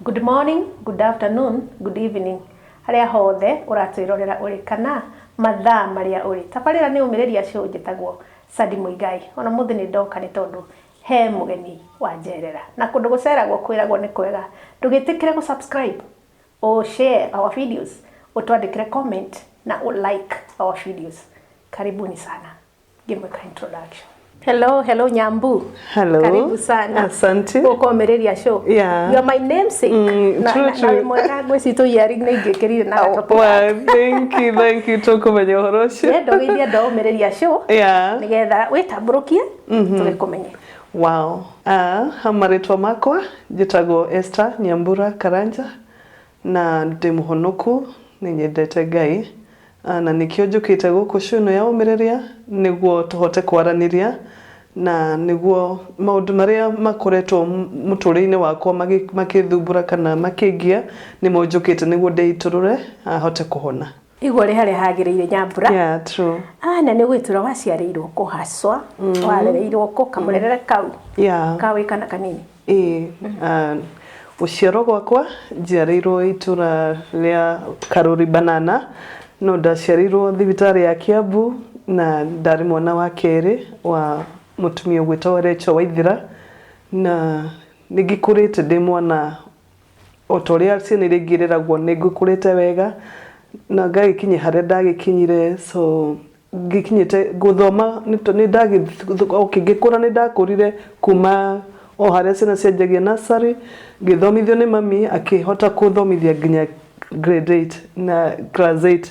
Good morning, good afternoon, good evening. Haria hothe uratwirorera uri kana mathaa maria uri. Tabarira ni UMIRIRIA show njitagwo Sadi Muigai. Ona muthi ni ndoka ni tondu he mugeni wa njerera. Na kundu guceragwo kwiragwo ni kwega. Ndugitikire ku subscribe or share our videos, utwandikire comment na like our videos. Karibuni sana. Give me a introduction. Hello Nyambu. Hello. Karibu sana. Asante. Uko UMIRIRIA show. Yeah. You are my namesake. True. Na gwesitu yaring na igekirire na gatopo. Well, thank you toko menye horoshi. Ndo githia ndo UMIRIRIA show. Yeah. Nigetha witamburukie tugikumenye. Wow. Hamaritwa makwa njitagwo Esther Nyambura Karanja na ndi muhonoku ninyendete Ngai. Na nikio njukite guku shuno ya UMIRIRIA niguo tuhote kwaraniria na niguo maundu maria makoretwo muturire wakwa makithumbura kana makingia ni monjukite niguo ndeiturure ahote kuhona Igore hare hagirire Nyambura. Yeah, true. Na ni gwitura waciarirwo ko haswa warereirwo ko kamurerere kau. Yeah. Kawe kana kanini. Uciaro gwakwa njiarirwo itura ria Karuri Banana no ndaciarirwo thibitari ya Kiambu na ndari mwana wa keri wa mutumia gwitwa Recho Waithira na nigikurite ndi mwana otoria ciana irigireragwo nigukurite wega na ngagikinye hare ndagikinyire so gikinyite guthoma ni ndagikura ni ndakurire kuma o hare ciana cianjagia nursery githomithio ni mami akihota kuthomithia nginya grade 8 na class 8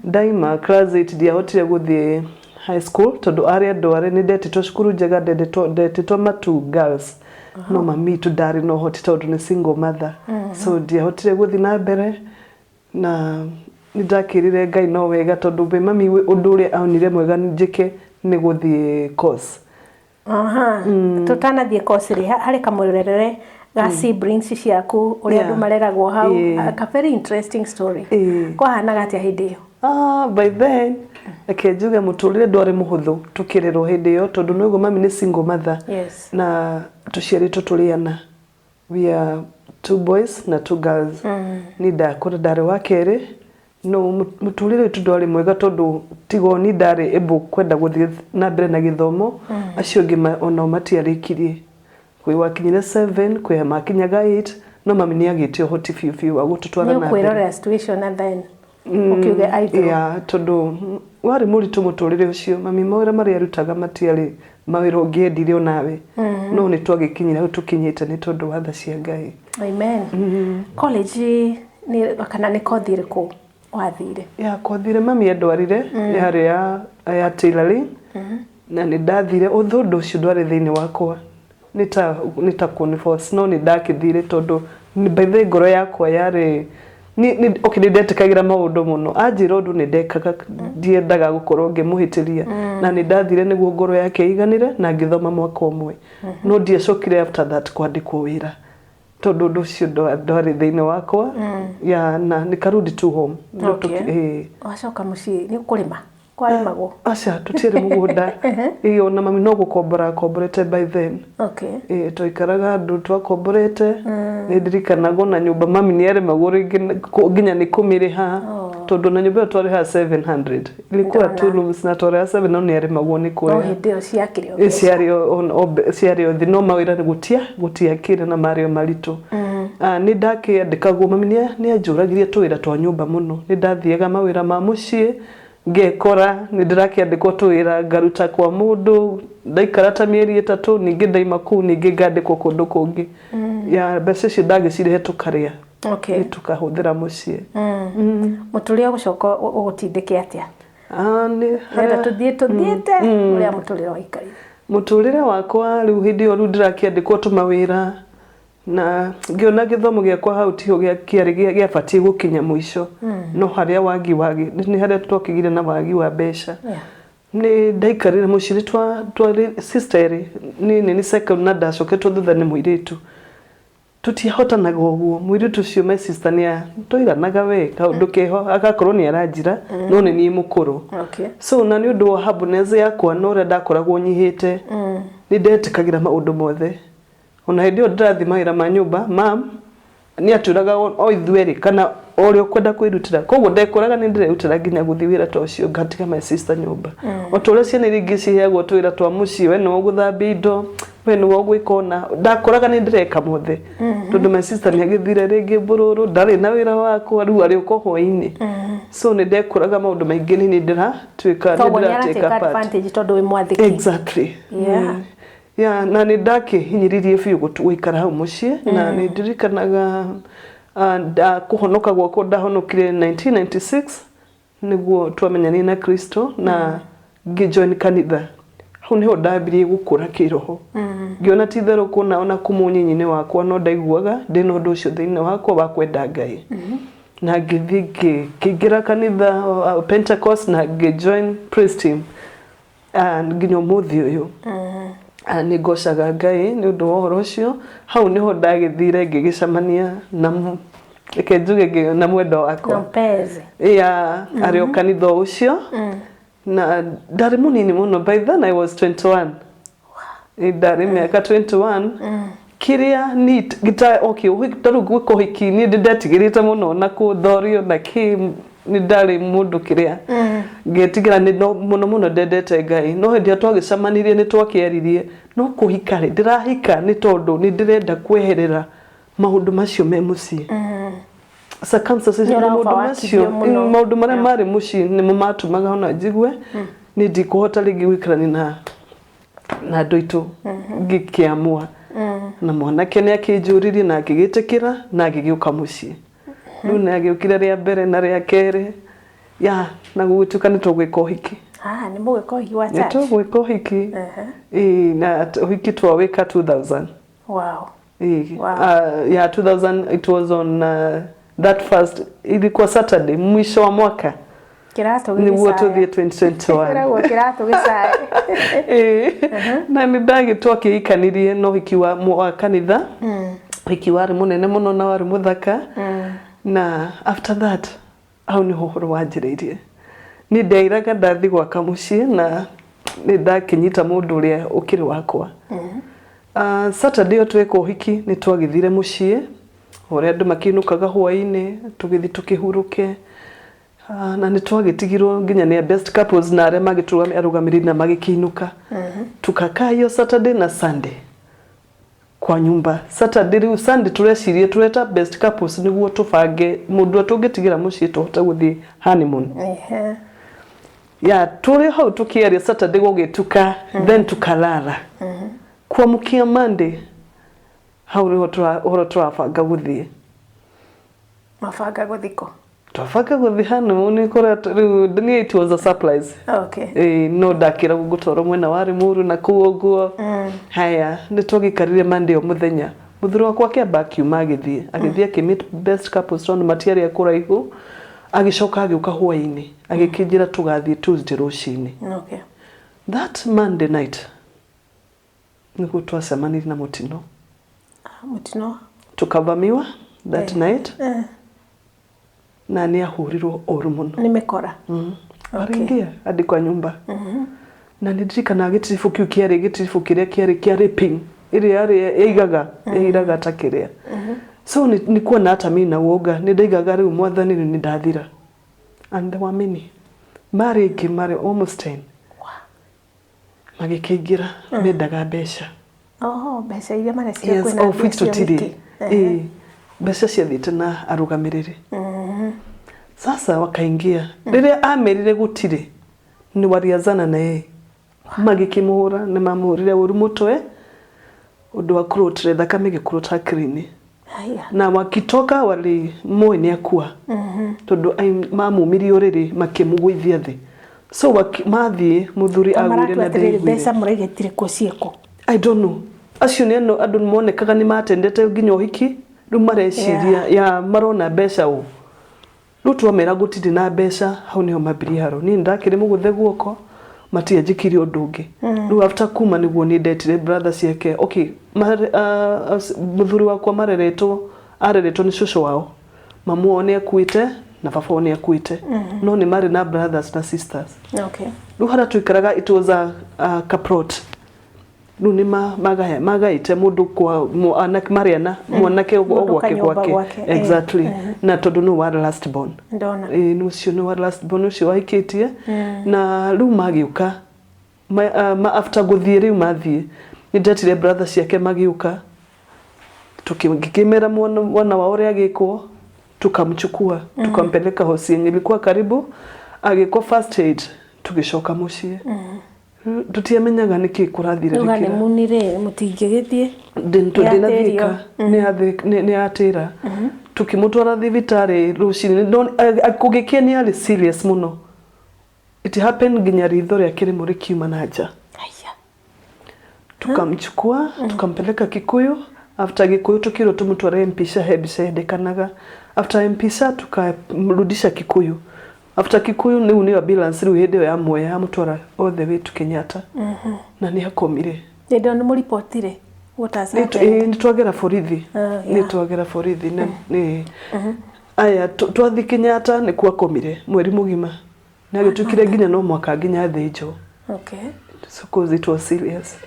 daima class 8 ndiahotire guthie high school tondu aria ndware ni ndetitwo cukuru njega ndetitwo matu girls no mami tudari no hoti tondu ni single mother so ndiahotire guthie na mbere na nindakirire Ngai no wega tondu be mami undu uria aunire mwega njike ni guthie course tutanathie course ri hari kamurerere ga siblings ciaku uria andu mareragwo hau a very interesting story kwa hana gatia hindi yo by then akenjuga muturire ndwari muhuthu tukirerwo hindi yo tondu nugo mami ni single mother na tuciaritwo turiana we are 2 boys na 2 girls ni ndakura ndari wa keri no muturire tu ndwari mwega tondu tigo ni ndari able kwenda guthie na mbere na githomo acio ngima ona matiarikirie kwi wakinyire 7 kwi makinyaga 8 no mami ni agitio hoti fiu agututwara na mbere ni kwirora situation and then ukiuge aitho tondu wari muritu muturire ucio mami mawira mari arutaga matiari mawira ungiendire onawe no ni twagikinyira tukinyite ni tondu wa tha cia Ngai. Amen. College ni kana ni kothire ku wathire kothire mami endwarire yari ya tailoring na ni ndathire uthundu ucio ndwari thiini wakwa nita conforce no ni ndakithire tondu ni by the ngoro yakwa yari ni okay ndetikagira maundu muno anjira undu ni ndekaga ndiendaga gukorwo ngimuhitiria na ni ndathire niguo ngoro yake iganire na ngithoma mwaka umwe no ndiacokire after that kwandikwo wira tondu undu ucio ndwari thiini wakwa na nikarudi to home wacoka mucii ni kurima kwarimagwo acha tutire mugunda iyo na mami no gukomborete by then toikaraga andu twakomborete ni ndirikanago na nyumba mami ni aremagwo nginya ni kumiriha tondu na nyumba twariha 700 ilikuwa 2 rooms na twariha 7 no ni aremagwo ni kuria hindi ciario thino mawira ni gutia kire na mario maritu ni ndakiandikagwo mami ni anjuragirie tuwira twa nyumba muno ni ndathiaga mawira ma mucii ngekora ni ndirakiandikwo tuwira ngaruta kwa mundu ndaikara ta mieri 3 ningi ndaima ku ningi ngandikwo kundu kungi mbeca cio ndagicirehe tukaria ni tukahuthira mucii muturia gucoka ugutindike atia ni hera tuthiete uria muturire waikari muturire wakwa riu hindi yo ndirakiandikwo tumawira na ngiona githomo giakwa hau tiho gia fatie gukinya muico no haria wagi ni haria twakigire na wagi wa besha ni ndaikarire muciri twa sister ni second na ndacoketwo thutha ni muiritu tutihotanaga uguo muiritu ucio my sister ni toiranaga we kaundu keho agakorwo ni aranjira no ni mukuru so na ni undu wa happiness yakwa no ria ndakoragwo nyihite ni ndetikagira maundu mothe ona hĩndĩ ĩyo ndĩrathimaĩra manyũmba mam nĩ atũraga o ithuerĩ kana ũrĩa ũkwenda kwĩrutĩra koguo ndekũraga nĩ ndĩrerutĩra nginya gũthiĩ wĩra ta ũcio ngatiga my sister nyũmba o ta ũrĩa ciana iria ingĩ ciheagwo tũwĩra twa mũciĩ we nĩwe ũgũthambia indo we nĩwe ũgwĩka ona ndakũraga nĩ ndĩreka mothe tondũ my sister nĩ agĩthire rĩngĩ Bururu ndarĩ na wĩra wakwa rĩu arĩ ũko hwainĩ so nĩ ndekũraga maũndũ maingĩ nĩ ndĩratuĩka advantage tondũ wĩ mwathĩki exactly na nĩ ndakĩhinyĩrĩirie biũ gũikara hau mũciĩ na nĩ ndirikanaga kũhonoka gwakwa ndahonokire 1996 nĩguo twamenyanirie na Kristo na ngĩjoin kanitha hau nĩho ndambirie gũkũra kĩroho ngĩona ti therũ kũna ona kũmũnyinyi-inĩ wakwa no ndaiguaga ndĩna ũndũ ũcio thĩinĩ wakwa wa kwenda Ngai na ngĩthiĩ ngĩingĩra kanitha Pentecost na ngĩjoin praise team nginya ũmũthĩ ũyũ nĩ ngocaga Ngai nĩ ũndũ wa ũhoro ũcio hau nĩho ndagĩthire ngĩgĩcemania na reke njuge na mwendo wakwa arĩ o kanitha ũcio na ndarĩ mũnini mũno by then I was 21 ndarĩ mĩaka 21 kĩrĩa gita okay tarũ gwĩka ũhiki niĩ ndetigĩrĩte mũno na kũthorio na nĩ ndarĩ mũndũ kĩrĩa ngetigĩra mũno mũno ndendete Ngai no hĩndĩ ĩrĩa twagĩcemanirie nĩ twakĩaririe no kũhika rĩ ndĩrahika nĩ tondũ nĩ ndĩrenda kweherera maũndũ macio me mũciĩ circumstances maũndũ marĩa marĩ mũciĩ nĩmo matũmaga ona njigue nĩ ndikũhota rĩngĩ gũikarania na andũ aitũ ngĩkĩamua na mwanake nĩ akĩnjũririe na akĩgĩtĩkĩra na agĩgĩũka mũciĩ rĩu nĩ agĩũkire rĩa mbere na rĩa kerĩ na gũgĩtuĩka nĩ tũgwĩka ũhiki nĩ mũgwĩka ũhiki wa church nĩ tũgwĩka ũhiki na ũhiki twawĩka 2000 wow 2000 it was on that first ilikuwa Saturday mwisho wa mwaka nĩguo tũthiĩ 2021 na nĩ ndagĩtwo kĩikanirie no ũhiki wa kanitha ũhiki warĩ mũnene mũno na warĩ mũthaka na after that hau nĩho ũhoro wanjĩrĩirie nĩ ndeiraga ndathiĩ gwaka mũciĩ na nĩ ndakĩnyita mũndũ ũrĩa ũkĩrĩ wakwa Saturday ĩyo tweka ũhiki nĩ twagĩthire mũciĩ ũrĩa andũ makĩinũkaga hwainĩ tũgĩthiĩ tũkĩhurũke na nĩ twagĩtigirwo nginya nĩ best couples na arĩa magĩtũrũgamĩrĩire na magĩkĩinũka tukakaa hiyo Saturday na Sunday kwa nyumba Saturday rĩu Sunday tũrecirie tũreta best couples nĩguo tũbange mũndũ atũngĩtigĩra mũciĩ tũhote gũthiĩ honeymoon tũrĩ hau tũkĩaria Saturday gũgĩtuka then tukalala kuamkia Monday hau rĩho tũrabanga gũthiĩ mabanga gũthiko twabanga gũthiĩ honeymoon rĩu it was a surprise no ndakĩra gũtwarwo mwena wa Limuru na kũu ũguo haya nĩ twagĩkarire Monday o mũthenya mũthuri wakwa akĩamba akiuma agĩthiĩ akĩmeet best couples tondũ matiarĩ kũraihu agĩcoka agĩũka hwainĩ agĩkĩnjĩra tũgathiĩ Tuesday rũcinĩ that Monday night nĩguo twacemanirie na mũtino tukavamiwa that night na nĩ ahũrirwo ũru mũno nĩ mĩkora arĩngia hadi kwa nyumba na nĩ ndirikana gĩtiribũ kĩu kĩarĩ gĩtiribũ kĩrĩa kĩarĩ kĩa raping ĩrĩa ĩiraga ta kĩrĩa so nĩ kuona hata mimi na woga nĩ ndaigaga rĩu mwathani nĩ ndathira and there were many marĩ almost 10 magĩkĩingĩra mendaga mbeca mbeca iria maracia kwĩna mbeca ciathiĩte na arũgamĩrĩri sasa wakaingia rĩrĩa amerire gũtirĩ nĩ wariazana na yeye magĩkĩmũhũra nĩ mamũhũrire ũru mũtwe ũndũ wa kũrũtĩre thakame gĩkũrũta akiri-inĩ na wakitoka wali moyo nĩ akua tondũ mamũmirie ũrĩrĩ makĩmũgũithia thĩ so mathiĩ mũthuri agũire na ndĩigũire mbeca mũraigetire kũ ciĩko I don't know acio nĩ andũ monekaga nĩ matendete nginya ũhiki rĩu mareciria marona mbeca ũũ rĩu twamera gũtirĩ na mbeca hau nĩho mambiri haro niĩ ndakĩrĩ mũgũthe guoko matianjĩkire ũndũ ũngĩ rĩu after kuma nĩguo nĩ ndetire brother ciake mũthuri wakwa areretwo nĩ cũcũ wao mamu wao nĩ akuĩte na baba wao nĩ akuĩte no nĩ marĩ na brothers na sisters rĩu harĩa tũikaraga it was a kaprot Runi magaite mundu kwa mwanake Mariana mwanake gwake exactly na tondu no wa last born ndona no cio no wa last born cio waikitie na ru magiuka after guthie riu mathie ni ndatire brother ciake magiuka tukimera mwana wa ore agikwo tukamchukua tukampeleka hospitali ilikuwa karibu agikwo first aid tugicoka mucie tutiamenyaga niki kurathire rikira ngane munire mutingigithie ndinathika ni atira tukimutwara thibitari rucini akugikia ni ali serious muno it happened ginya ritho ria kiri muri kiuma nanja tukamchukua tukampeleka Kikuyu after Kikuyu tukiro tumutware mpisha hebisendekanaga after mpisha tukamrudisha Kikuyu after Kikuyu ni ambulance riu hinde ya moya ya mutwara all the way to Kenyatta na ni akomire ndio ni muripotire ni twagera borithi ni twagera borithi ni aya twathi Kenyatta ni kwa komire mweri mugima na gitukire ginya no mwaka ginya thinjo so cause it was serious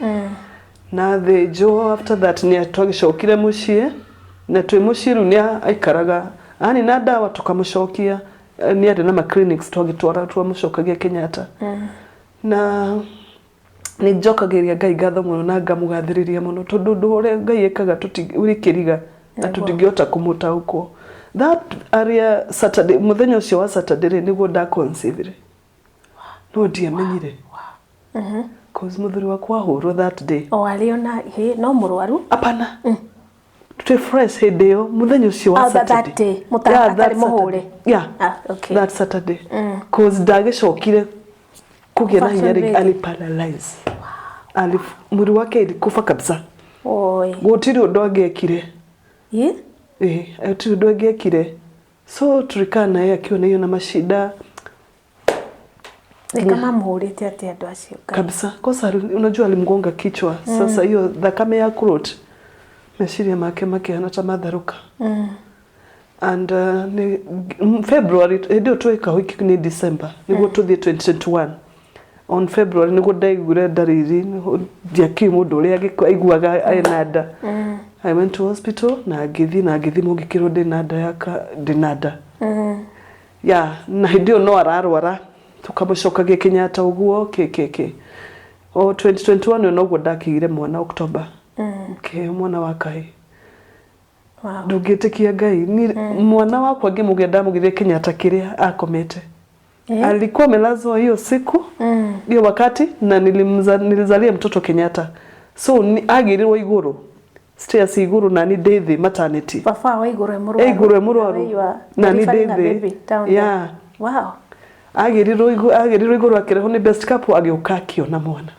na thinjo after that ni twagicokire mucie na twi muciru ni aikaraga ani na dawa tukamucokia ni ari na ma clinics twagitwara twamucokagia Kenyatta na ni njokagiria Ngai ngatho muno na ngamugathiriria muno tondu ndore Ngai ekaga tutikiriga na tutingiota kumutaukwo that area Saturday muthenya ucio wa Saturday niguo da conceive no ndiamenyire cause muthuri wakwa huru that day aliona no murwaru apana twe fresh hideo muthenya ucio wa Saturday mutaka muhure that Saturday cause dagicokire kugera hinya ali paralyze muri wake ilikufa kabisa gutiri undu angekire gutiri undu angekire so turikana yeye akiona hiyo na mashida kama muhurite ati andu acio kabisa kosa unajua alimgonga kichwa sasa hiyo thakame ya kurot meshiria make ana tamadharuka and ni February ndio tweka wiki ni December niguo tuthie 2021 on February niguo ndaigure dariri dia kimundu ria aiguaga enada I went to hospital na ngithi mugikiro dinada yaka dinada na ndio no ararwara tukamucokagia Kenyatta uguo kekeke 2021 no guo ndakigire mwana October mwana wa Kai ndugitikia Ngai ni mwana wakwa ngimugenda mugithie Kenyatta kiria akomete alikuwa amelazwa hiyo siku hiyo wakati na nilizalia mtoto Kenyatta so agirirwo iguru stairs iguru na ni Dethi maternity baba wa iguru emurwaru na ni Dethi wow agirirwo iguru akireho ni best couple agiuka kiona mwana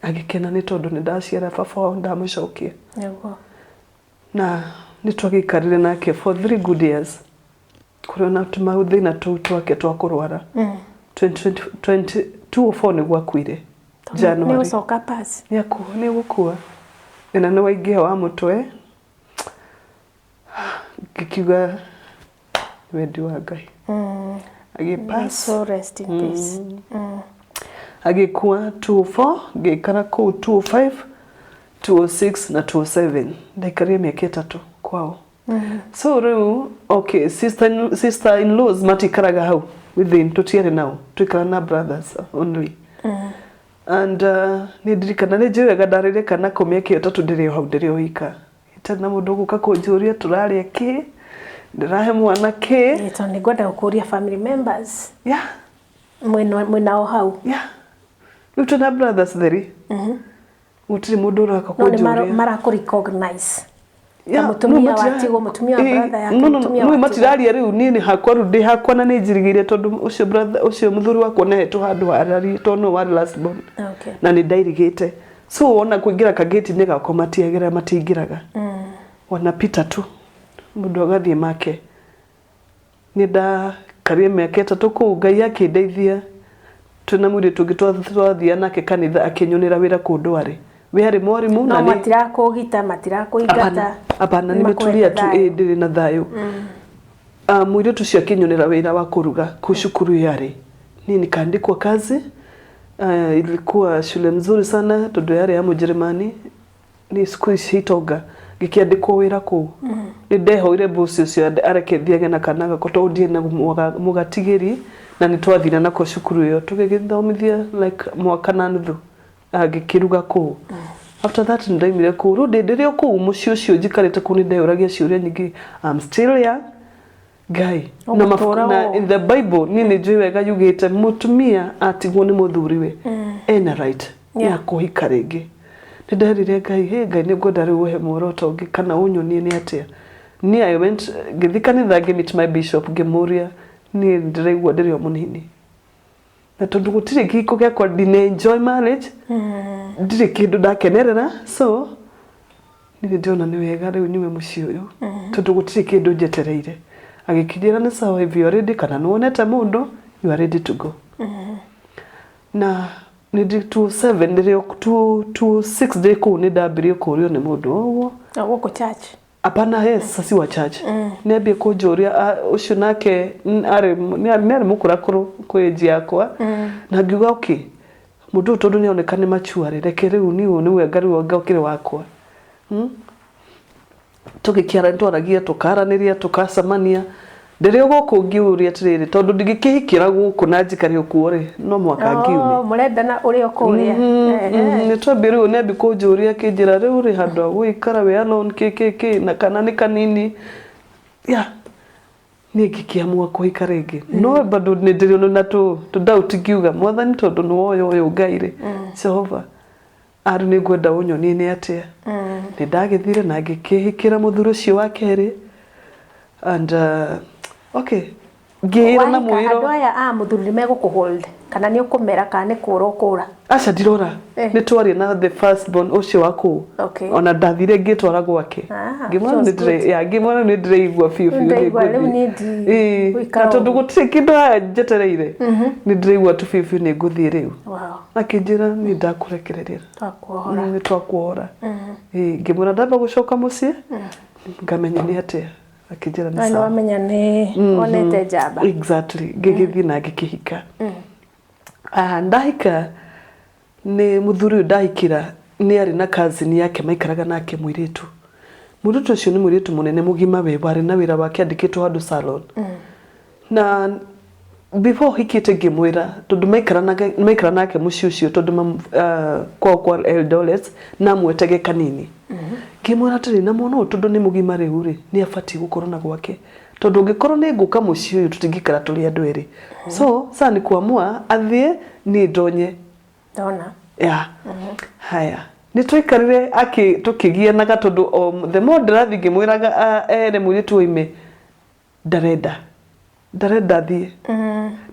agikena ni tondu ni ndaciara baba wa ndamucokia na nitwagikarire nake for 3 good years kurona tumauthi na twake twakurwara 2024 ni gwakuire January ni ucoka pass ni gukua ena ni waingia wa mutwe gikiuga wendi wa Ngai agipass so rest in peace agikua 24 gikara ku 25 206 na 27 ndaikaria miaka 3 kwao so riu okay sister in laws matikaraga hau within tutiere now tukara na brothers only and nidirikana ni jiwega ndarire kana ko miaka 3 ndirio hau ndirio hika itana mundu guka kunjuria turaria ki ndirahe mwana ki ito ni gwenda gukuria family members mwena hau tuna brothers theri utiri mundu rakakunjuria mara ku recognize mutumia watigo mutumia brother yake mutumia no matiraria riu nini hakwa rundi hakwa na ninjirigire tondu ucio brother ucio muthuri wakwa nehetwo handu harari tono wa last born na ni ndairigite so ona kuingira kageti ni gako matiagera matingiraga wanapita tu mundu agathie make ni nda karie miaka 3 ku Ngai yake ndeithia tuna mwire tugitwathia nake kanitha akinyonera wira kundu ari we ari mwarimu na matira kuigata apana ni metulia tu ndiri na thayo mwire tucio akinyonera wira wa kuruga kushukuru yari nini kandikwa kazi ilikuwa shule mzuri sana tondu yari ya Mujerumani ni siku citoga gikiandikwo wira ku ni ndehoire bosi ucio arekethiage na kanaga kotodie na mugatigiri na ni twathina nako cukuru yo tugigithomithia like mwaka na nuthu agikiruga ku after that ndaimire ku rude ndirio ku mucio ucio njikarite ku ni ndeuragia ciuria nyingi I'm still young guy na mafuna in the Bible nini jwega yugite mutumia atigwo ni muthuriwe ena right ya kuhika ringi ndarire Ngai ni ngwenda uhe muoroto ungi kana unyonie ni atia ni I went githikanitha meet my bishop ngimuria ni ndiregwa ndirio munini na tondu gutire giko gya kwa enjoy marriage ndire kindu ndakenerera so ni ndiona ni wega riu nyume mucio uyu tondu gutire kindu njetereire agikijira ni sawa if you are ready kana nuonete mundu you are ready to go na ni 27 ndirio 6 day ku ni ndabirio kurio ni mundu owo woko church apana sasi wa church nebie kujuria ucio nake ari ni mukurakuru kweji yakwa na ngiuga okay mundu tondu ni onekane machuare reke riu ni wega riu ngokire wakwa tugikiara ntwaragia tukaraniria tukacamania ndirio guku ngiuria tiriri tondu ndigikihikira guku na njikari ukuore no mwaka ngiume murendana uri okuria ni twabiru nebi kujuria kijira riu ri handu guikara we alone keke na kana ni kanini ni gikiamua kuhika ringi no bado ni ndirio na tu doubt ngiuga mwathani tondu no oyo ngaire Jehova ari ni ngwenda unyonie ni atia ni ndagithire na ngikihikira muthuru cio wa keri and okay gira na mwiro andu aya muthuri megukuhold kana ni ukumera kana ni kura ukura acha ndirora ni twari na the first born ucio waku ona ndathire ngitwara gwake ngimwana ni dire ngimwana ni dire igwa fiu ni tondu gutire kindu njetereire ni dire igwa tu fiu ni nguthie riu akijira ni ndakurekereria ni twakuora ngimwana ndamba gucoka mucie ngamenya ni atia akijira ni sawa no amenya ni onete jaba exactly gigithii na gikihika ndahika ni muthuri ndahikira ni ari na cousin yake maikaraga nake mwiritu muruto ucio ni mwiritu munene mugima we bari na wira wake andikitwo handu salon na before hikite ngimwira tondu maikara nake mucio ucio tondu kwa Eldoret na mwetege kanini ngimwira tiri na muno tondu ni mugima riu ri ni afati gukorwo na gwake tondu ngikorwo ni nguka mucio uyu tutingikara tuli andu eri so sasa ni kuamua athie ni ndonye ndona haya ni twikarire tukigia na gatondu the more ndirathi ngimwiraga ere mwiritu oime ndarenda thie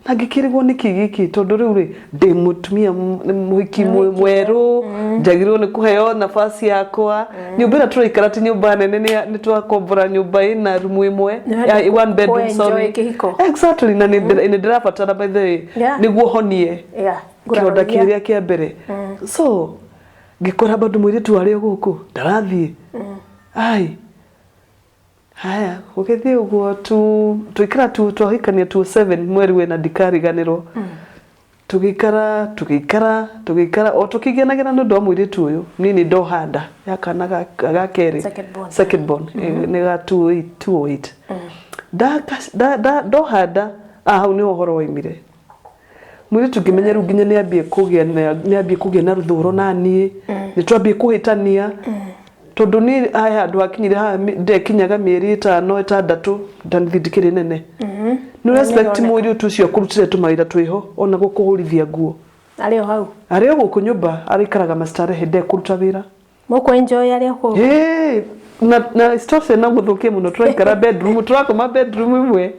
na ngikirigwo ni kigiki tondu riu ri ndi mutumia muhiki mweru njagirwo ni kuheo nafasi yakwa nyumba ira turaikara ti nyumba nene ni twakombora nyumba ina rumu imwe one bedroom sorry exactly na ni ndirabatara by the way niguo honie kironda kiria kia mbere so ngikora bandu mwiritu ari guku ndarathie ai haya ukethie uguo twikara twahikania 7 mweri we na ndikariganirwo tugikara o tukigenagena no ndo mwiritu uyu nini ndo handa yakana gakeri second born ni ga 208 ndo handa hau ni uhoro waimire mwiritu ngimenya ru nginya ni ambie kugia na ruthuro nani ni twambie kuhitania tondu ni aya andu akinyire ha ndekinyaga mieri 5 6 ndanithindikire nene ni respect mwiri utucio kurutire tumaira twiho ona gukuhurithia nguo ario hau ario guku nyumba arikaraga mastare hende kuruta wira muko enjoy ario ku na stose na muthukie muno turaikara bedroom turakoma bedroom imwe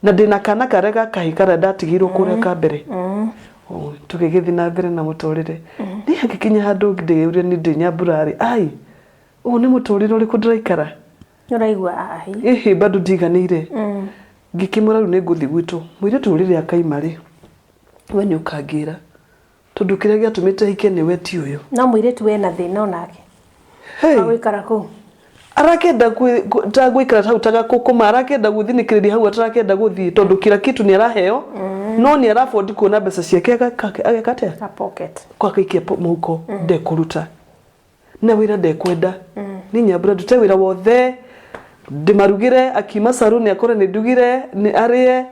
na ndina kana karega kahikara ndatigirwo kureka mbere tugigithi na mbere na mutorire ni hakikinya handu ndigeuria ni Nyambura ai ni mutorire uri kudiraikara uraigwa ai bado ndiganire ngikimura ru ni nguthi gwitu mwire turire akaimari we ni ukangira tondu kiria giatumite hike ni we ti uyu no mwire tu we na thina onake awikara ku arakenda ta gwikara hau taga kukuma arakenda guthinikiria hau atarakenda guthi tondu kila kitu ni araheo no ni arafford kuona mbeca ciake agekate a pocket kwa kaikia muhuko de kuruta na wira de kwenda ni Nyambura ndute wira wothe ndimarugire akima saruni akore ni ndugire ni arie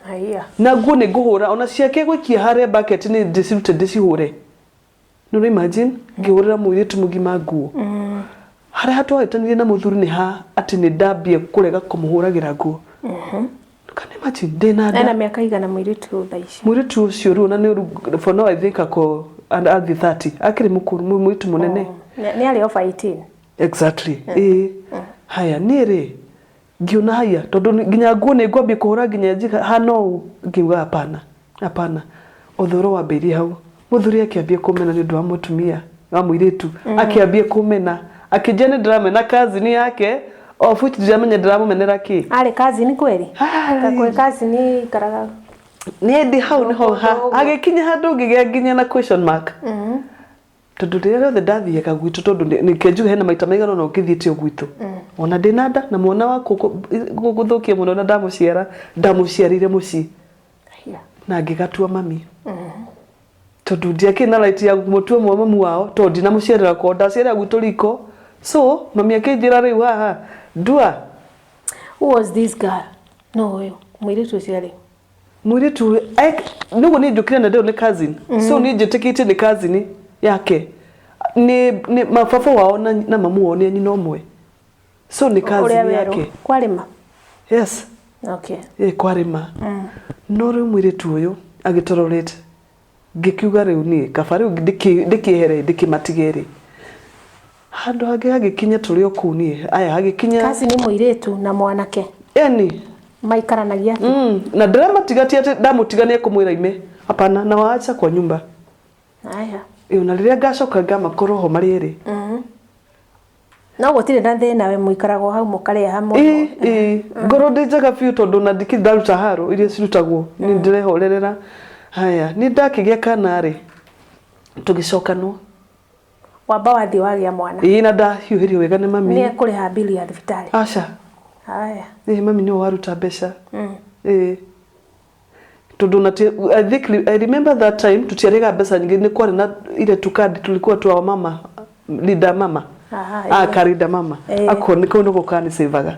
haya na nguo ni nguhura ona ciake gwikia hare bucket ni ndicirute ndicihure no imagine ngihurira muiritu mugima nguo hare hatu aitanirie na muthuri ni ha ati ni ndambie kurega kumuhuragira nguo kana imagine dena ana miaka igana muiritu thaici muiritu ucio ru na ni for now I think ako and at the 30 akiri mukuru muiritu munene ni ali of 18 exactly haya nire ngiona haya tondu nginya nguo ni ngwambie kuhura nginya njika hano ngiuga hapana uthoro wa mbiri hau muthuri akiambia kumena ni ndu wa mutumia wa muiritu akiambia kumena akijene ndramena kazi ni yake ofuti ndramenya ndiramumenera ki ari kazi ni kweli kakwe kazi ni karaga ni ndi hau ni ho agikinya handu nginya na question mark tondu rero the dathie kagwitu tondu ni kenju hena maita maigana no ngithiete ogwitu ona ndinada na mwana wako guguthukia muno na ndamuciarire muci na ngigatua mami tondu ndiake na right ya mutua mwa mamu wao tondu ndina muciarira ko ndaciarira gwitu riko so mami akinjira riu haha ndua who was this girl no yo mwiritu ciari mwiritu nugo ni njukire na ndeo ni cousin so ni njitikite ni cousin yake ni mafafo wao na mamu wao ni nyina omwe so ni kazi yake kwarima yes okay kwarima no ri mwiritu uyu agitororete ngikiuga riu ni kabari ndikihere ndikimatigere handu hagikinya turi okuni aya hagikinya kazi ni mwiritu na mwanake yani maikaranagia na ndramatigatia ati ndamutigania kumwira ime hapana na waacha kwa nyumba aya na riria ngacoka ngama koroho mariri no gutire na thina we muikarago hau mukaria hamwe ngoro ndijaga fiu tondu na ndikidaruta haro iria cirutagwo ni ndirehorerera haya ni ndakigia kanari tugicokanwo wamba wathi wagia mwana na ndahiuhirio wega ni mami ni kuriha bili ya thibitari aca haya mami ni waruta mbeca tondu na I think I remember that time tutiarega mbeca nyingi ni kwari na ile tukadi tulikuwa tu wa mama leader mama karida mama ako niko ndo gukani sevaga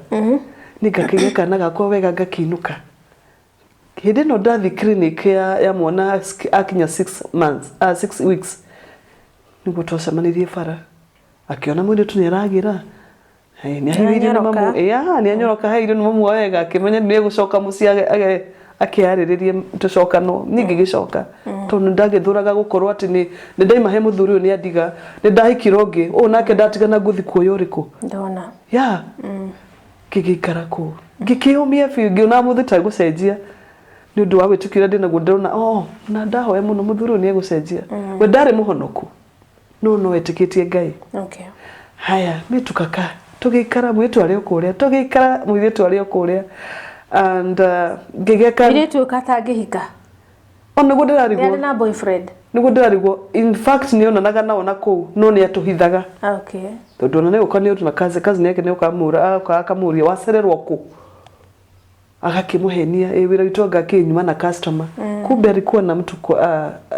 nikakigia kana gakwa wega ngakinuka hindi no ndathi clinic ya mwana akinya 6 months 6 weeks niguo twacemanirie bara akiona mwende tu niragira ni ahiwire na mamu ni anyoroka haire na mamu wega akimenya ni gucoka muci akiariririe tucokano ningi gicoka tondu ndagithuraga gukorwo ati ni ndaima he muthuri uyu ni andiga ni ndahikirongi nake ndatigana guthi kuoyo uriku ndona gigikara ku gikiumia fiu ngiona muthita gucenjia ni undu wa gwitukira ndina ndona na ndahoya muno muthuri uyu ni egucenjia we ndari muhonoku no etikitie Ngai haya mi tukaka tugikara mwitu ari okuria tugikara mwitu ari okuria and gigeka mwitu katangihika onaguo ndirarigwo ni na boyfriend niguo ndirarigwo in fact ni onanaga naona ku no ni atuhithaga tondu ona ni ukani utu na kazi ni yake ni ukamura akamuria wacererwo ku akakimuhenia wira witonga kinyuma na customer kumbe alikuwa na mtu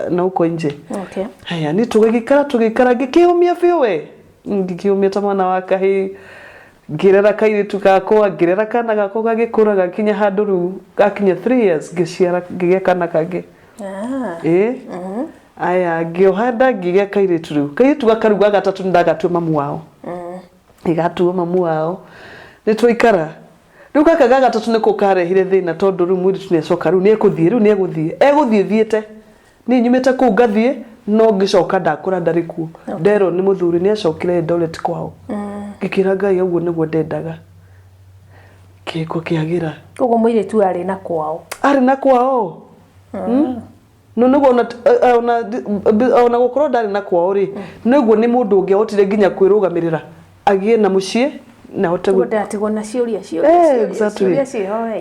na uko nje haya ni tugikara gikiumia fiwe ngikiumia ta mwana waka hi ngirera kaire tukako ngirera kana gako gagikura gakinya handu ru gakinya 3 years giciara ngigekana kage aya ngiohanda ngigeka ire turu kaire tugakaruga gatatu ndagatwe mamu wao igatu mamu wao ni twaikara riu kaka gatatu niko karehire thina tondu ru mwiri tunecoka ru ni eguthie thiete ni nyumite ku ngathie no ngicoka ndakura ndariku ndero ni muthuri ni acokire Eldoret kwao gikira Ngai uguo niguo ndendaga kiko kiagira uguo mwire tu ari na kwao no niguo ona gukorwo ndari na kwao ri niguo ni mundu ungiahotire nginya kwirugamirira agie na mucie na hote gudatigwo na ciuria exactly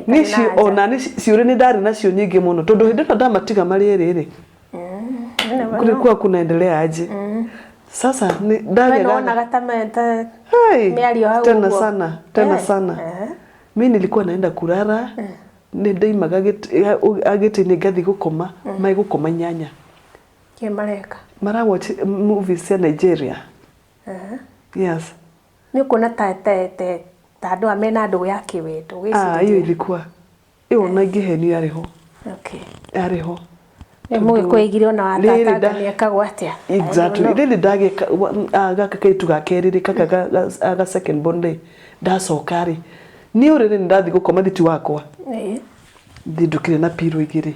ni ciuria ni ndari nacio nyingi muno tondu hindi ndo ndamatiga mari riri kulikuwa kunaendelea aje sasa ni ndari naona gatamenta miario hau tena sana mimi nilikuwa naenda kulala nä ndaimaga agä nä ngathi gå koma mai gå koma 8 kä mareka marawatch movies cia Nigeria. Yes, nä å kuona ta andå a mena ndå ya kä wendo iyo ilikuwa iyo na ingä henio arä ho arä ho må gä kå igire ona watatangania kagwo atä exactly rä ndagä gaka kaitu gakerä rä kaka ga second bond ndacoka rä nä å rä rä ndathi gå koma thiti wakwa thi ndukire na piro igä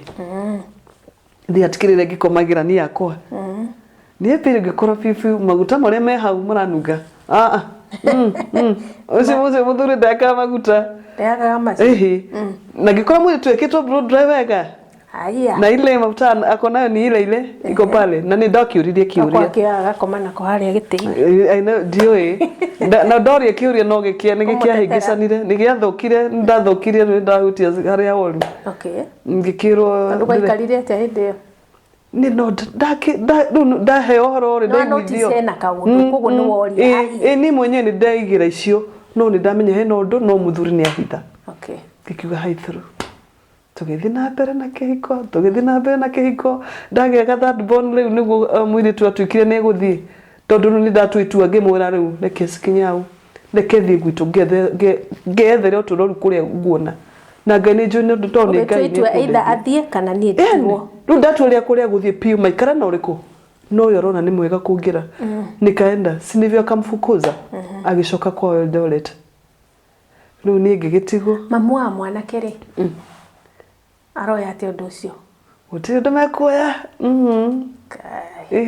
thi atikire rä ngä komagä ra ni yakwa nä piro ngä korwo bibiu maguta marä a me hau maranunga ucio må thuri ndakaga maguta na ngä korwo mwä twä kä two blow dry wega na ile mafuta akonayo ni ile iko pale na ni dokiuririe kiuria gakoma nako haria gĩtĩ-inĩ I know ndioi na ndoria kiuria no gikia ni gikia hingicanire ni giathukire ndathukire ni ndahutia haria woru ngikirwo ndugaikarire ate hindi iyo ni no ndahe ohoro ri ndaiguithio no tena kaundu koguo ni woria ni mwenye ni ndaigira icio no ni ndamenya he no ndu no muthuri ni ahitha ngikiuga haithuru tugithi na mbere na kihiko ndageka that bond riu niguo mwiri tu atwikire ne guthii tondu ni ndatwitua ngimwira riu reke sikinyau reke thi gwitu ngethere uturori kuria nguona na ngai ni njui ni toni ngai ni either athie kana ni ndirwo riu ndaturia kuria guthii piu maikara na uriku no yorona ni mwega kungira nikaenda sinivyo akamfukuza agicoka kwa Eldoret riu ni ngigitigo mamu wa mwanake ri aroya ate undu ucio uti undu mekuoya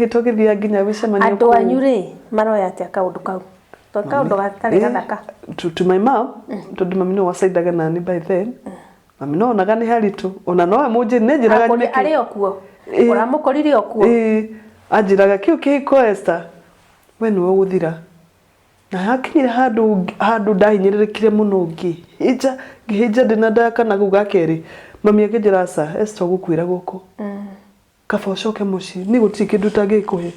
tugithia nginya bicemania andu anyu ri maroya ate kaundu kau to kaundu gatari gathaka to my mom tondu mami no wasaidaga nani by then mami no naga ni haritu ona no muje ne njiraga nyeki ari okuo uramukorire okuo anjiraga kiu kihiko Esther we no guthira na hakinyire handu ndahinyirirekire muno ngihija ndina ndaka na guga keri mami akijira sa Esther gukwira guko kaba ucoke muci ni gutiri kindu tangikuhe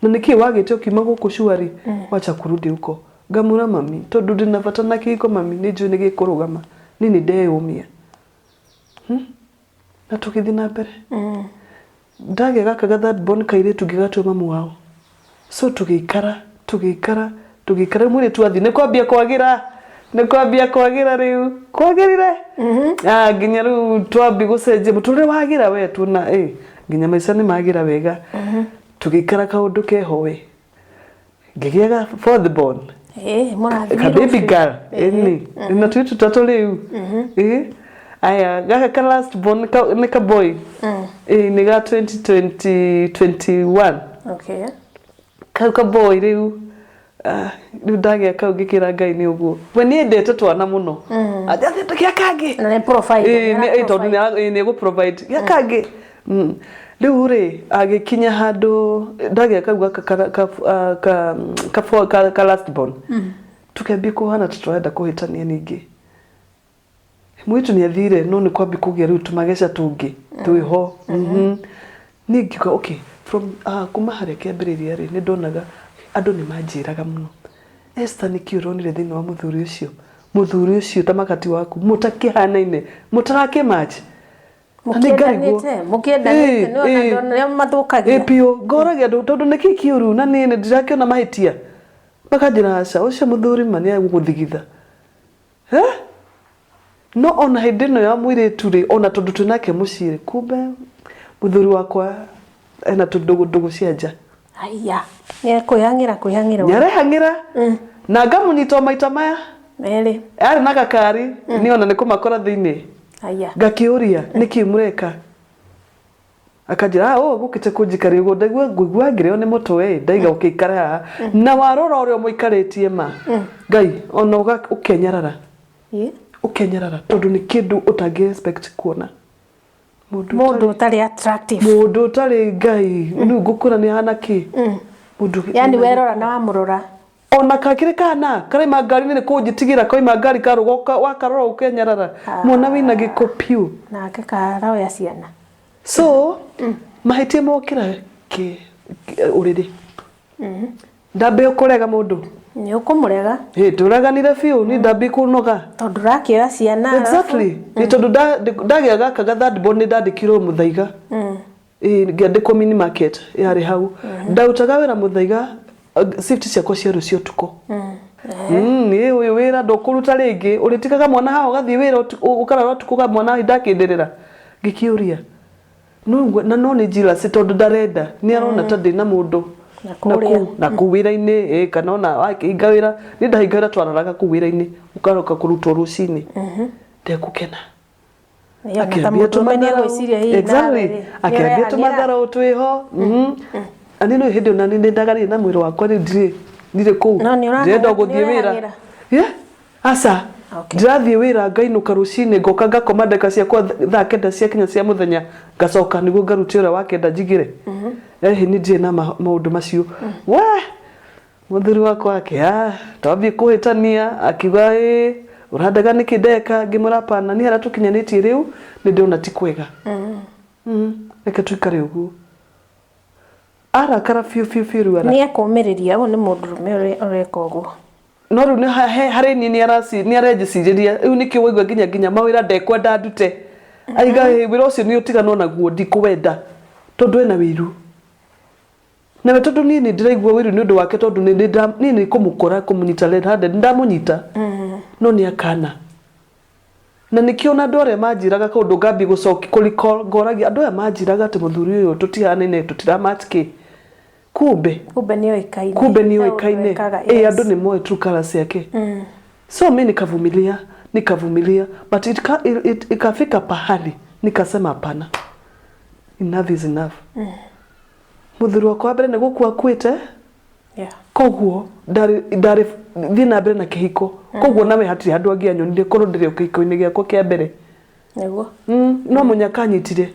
na niki wagite ukima guku shuari wacha kurudi huko ngamura mami tondu ndina bata na kiko mami ni njui ni gikurugama nini ndeyumia na tukithi na mbere ndage gaka gathat bon kaire tugigatwa mamu wao so tugikara mwire twathi ni kwambia kwagira riu kwagirire nginya riu twambi gucenjia muturire wagira we tuna nginya maica ni magira wega tugikara kaundu keho we ngigiaga for the born murathimiro baby girl na twitu tatu riu aya gaka last born ni ka boy ni ga 2021 ka boy riu riu ndagia kau ngikira ngai ni uguo we ni ndete twana muno athete kia kangi na profile tondu ni go provide kia kangi riu ri agikinya handu ndagia kau ka last born tukambia kuhana tutwenda kuhitania ningi mwitu ni athire no ni kwambi kugia riu tumageca tungi twiho ningiuga okay from kuma haria kiambiriria ri ni ndonaga andu ni manjiraga muno Esther ni kiuronire thini wa muthuri ucio tamakati waku mutakihanaine mutarake match mukiendanite no na ndona mathukagia pio ngoragia tondu ni kikiuru na ni ndirakiona mahitia makanjira aca ucio muthuri mani aguthigitha no ona hindi no ya mwiritu ri ona tondu tunake mucire kumbe muthuri wakwa ena tundugu cianja aya ye kuyangira nyarehangira na ngamunyitwa maita maya meri ari na gakari ni ona ni kumakora thiini aya ngakiuria niki mureka akajira gukite kunjikari ugo ndaigua ngireo ni mutwe ndaiga ukikara haha na warora urio muikaritie ma ngai ona ukenyarara ukenyarara tondu ni kindu utangi expect kuona mundu utari attractive mundu utari ngai ni ngukura ni hana ki mundu yani werora na wamurora ona kakire kana kare magari ni kunjitigira koi magari karugoka wakarora ukenyarara mwana wina gikopiu na kakara ya ciana so mahitie mokira ki uridi ndambe ukurega mundu Ni ukumurega. Turaganire biu ni ndabi kunoga. Tondu rakira ciana. Exactly. Ni tondu ndagia gaka third born ni ndandikirwo muthaiga. Ngĩandĩkwo mini market yarĩ hau. Ndarutaga wĩra muthaiga shift ciakwa cia rũcio tuko. Ni uyu wĩra ndũkũruta rĩngĩ ũrĩtikaga mwana hao gathiĩ wĩra ũkarara tukuga mwana ndakĩnderera ngĩkĩũria. No nĩ njira tondu ndarenda ni arona ta ndĩna mũndũ na kuwira-inĩ kana ona wakĩinga wĩra ni ndahinga wĩra twararaga kuwira-inĩ ũkaroka kũrutwo rũcinĩ ndekũkena akĩambia tũmathara twĩho ani no hĩndĩ ona nĩ ndagarire na mwĩrĩ wakwa ndirĩ kũu ndĩrenda gũthiĩ wĩra asa ndirathiĩ wĩra ngainũka rũcinĩ ngoka ngakoma ndeka ciakwa thaa kenda ciakinya cia mũthenya ngacoka nĩguo ngaruta wĩra wa kenda njigĩre nĩ ndirĩ na maũndũ macio we mũthuri wakwa twambie kũhĩtania akiuga ũrandaga nĩkĩ ndeka ngĩmũra pana nĩ harĩa tũkinyanĩtie rĩu nĩ ndĩrona ti kwega reke tũikare ũguo arakara biũ rĩu nĩ ekũmĩrĩria ũyũ nĩ mũndũrũme ũreka ũguo no rĩu nĩ harĩ niĩ nĩ arenjicirĩria rĩu nĩkĩo waigua nginya mawĩra ndekwenda ndute aiga wĩra ũcio nĩ ũtiganwo naguo ndikũwenda tondũ ena wĩru na tondu niĩ nĩ ndĩraigua wĩru nĩ ũndũ wake tondu niĩ nĩ kũmũkora kũmũnyita red handed ndamũnyita no nĩ akana na nĩkĩo ona andũ arĩa manjiraga kaũndũ ngambia gũcokia ngoragia andũ aya manjiraga atĩ mũthuri ũyũ tũtihanaine tũtiramatch kumbe nĩ oĩkaine andũ nĩ moĩ true colors yake so mimi nikavumilia but ikafika pahali nikasema hapana enough is enough muthuri wakwa mbere nĩ gũkua akuĩte koguo ndarĩ thiĩ na mbere na kĩhiko koguo nawe hatirĩ handũ angĩanyonire korwo ndĩrĩ kĩhiko-inĩ gĩakwa kĩa mbere no mũnyaka anyitire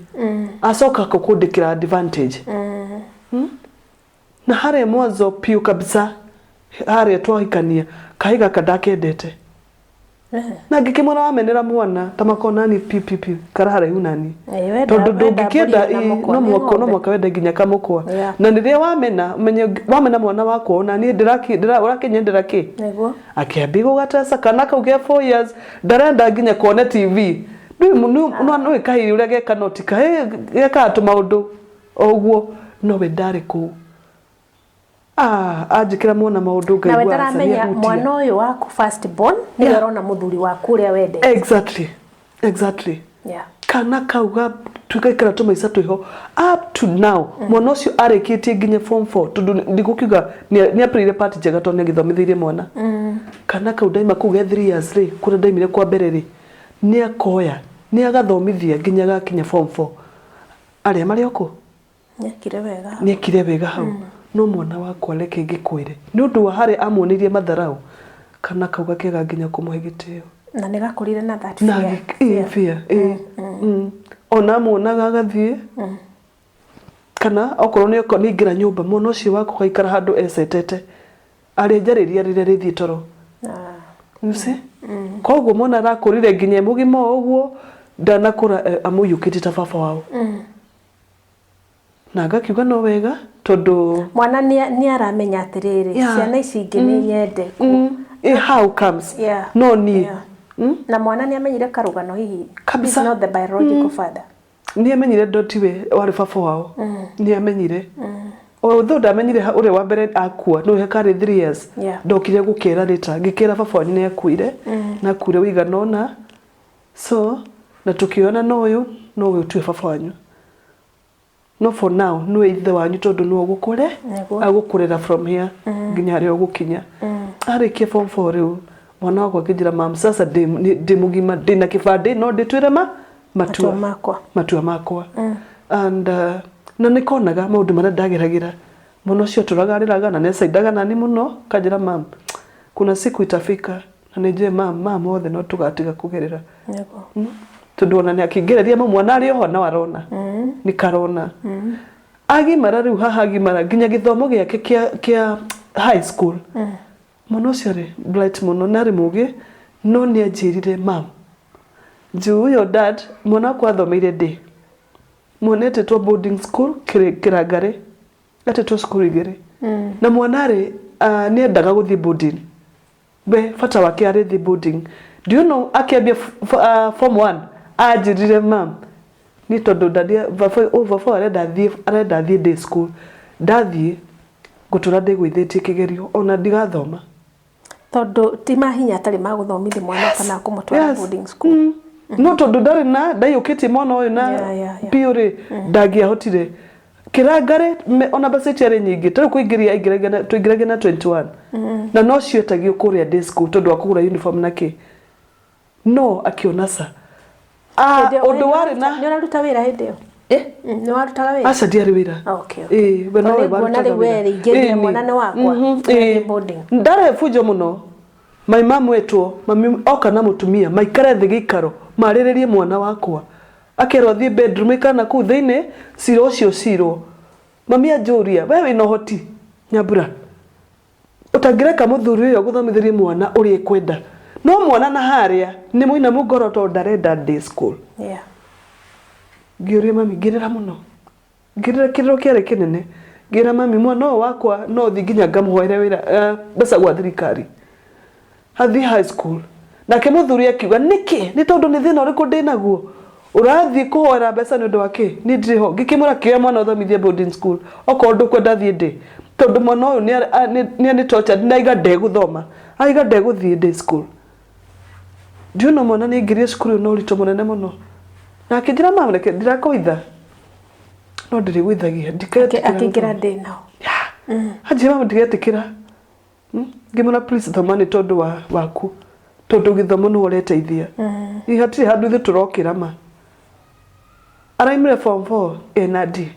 acoka kũndĩkĩra advantage na harĩa mwanzo piu kabisa harĩa twahikania kahiga kadakendete na ngĩkĩmwona wamenera mwana ta makonani piu karahara nani tondu ndũngĩkĩenda no mwaka wenda nginya kamũkwa na rĩrĩa wamena mwana wakwa ona niĩ ũrakinyendera kĩ akĩambia gũgateca kana kau ge 4 years ndarenda nginya kuona TV no kahiri ũrĩa geka notika geka tũmaũndũ ũguo nowe ndarĩ kũu anjikira muona maundu ngaigua na wetaramenya mwana uyu waku first born ni arona muthuri waku uria wende exactly kana kauga tukaikara tumaica twiho up to now mwana ucio arekitie nginya form 4 tondu ndigukiuga ni aprire part njega tondu ngithomithirie mwana kana kau daima kuge 3 years ri kuri daimire kwa mbere ri ni akoya ni agathomithia nginya gakinya form 4 aria marioko ni akire wega hau no mwana wakwa reke ngĩkwĩre nĩ ũndũ wa harĩa amuonirie matharau kana kauga kega nginya kũmũhe gĩtĩo na nĩ gakũrire na that fear ona muonaga agathiĩ kana okorwo nĩ ingĩra nyũmba mwana ũcio wakwa gaikara handũ ecetete arĩa njarĩria rĩrĩa rĩthiĩ toro koguo mwana arakũrire nginya mũgima ũguo ndanakũra amũiyũkĩte ta baba wao na ngakiuga no wega tondu mwana ni aramenya atiriri ciana ici ingĩ nĩ nyende how comes no ni na mwana ni amenyire karugano hihi is not the biological father ni amenyire ndotiwe wari baba wao ni amenyire although ndamenyire ũrĩa wa mbere akua no hekarĩ 3 years ndokire gũkera rita ngĩkera baba wanyu nĩ akuire na kure wiganona so na tukiona no ũyũ tuwe baba wanyu no for now no ithe wanyu tondu no gukure agukurira from here nginya ri ogukinya arikie form 4 riu mwana wakwa akijira mam sasa de mugima de na kibande no nditwire matua makwa and na nikonaga maundu mara ndageragira muno cio turagariraga na nesaidaga nani muno kajira mam kuna siku itafika na nije mam othe no tugatiga kugerera tondu ona ni akĩngereria mwana ari oho na warona ni karona agimara riu haha agimara nginya githomo giake kia high school muno ciare bright muno nari mugi no ni ajirire mam your dad mwana kwa thomeire ndi monete boarding school kirangare atetwo school igere na mwana ari ni endaga guthii boarding be fata wake ari the boarding. Do you know akiambia form 1 ajirire mam ni tondu ndadia over 4 arenda thie day school ndathie gutura ndigwithitie kigerio ona ndigathoma tondu ti mahinya atari maguthomithi mwana kana kumutwara boarding school. No tondu ndari na ndayukiti mwana uyu na biuri ndagia hotire kirangare ona baseti ari nyingi tari kuingiria tuingirage na 21 na no cietagio kuria day school tondu akugura uniform nake no akionasa undu wari na ni uraruta wira hindio ni warutaga wira asa diari wira okay we no warutaga wira ingeria mwana ni wakwa boarding ndare fujo muno my mom wetwo mami oka na mutumia maikare thi gikaro mariririe mwana wakwa akerwo thie bedroom kana ku thiine ciro cio ciro mami anjuria wewe no hoti Nyambura utangireka muthuri uyo guthomithirie mwana uri kwenda no mwana na haria ni muina mugoro to ndarenda day school giuria mami girira muno girira kiriro kiari kinene gira mami mwana wakwa no thi nginya ngamuhoere wira besa gwa thirikari hathi high school na ke muthuri akiuga niki ni tondu ni thina uriku ndinaguo urathi kuhoera besa ni ndu wake ni ndiriho ngikimura kia mwana uthomithie boarding school oko ndu kwenda thie day tondu mwana uyu ni tortured na iga ndeguthoma aiga ndeguthie day school. Do you know mwana ni ngirie cukuru no rito munene muno na akijira mamreke ndirakoitha no ndiri gwithagia ndiketikira akingira day now haje mama ndigetikira ngimuna please thomani tondu waku tondu githomo no ureteithia ihatiri handu ithu turokira ma araimire form 4 enadi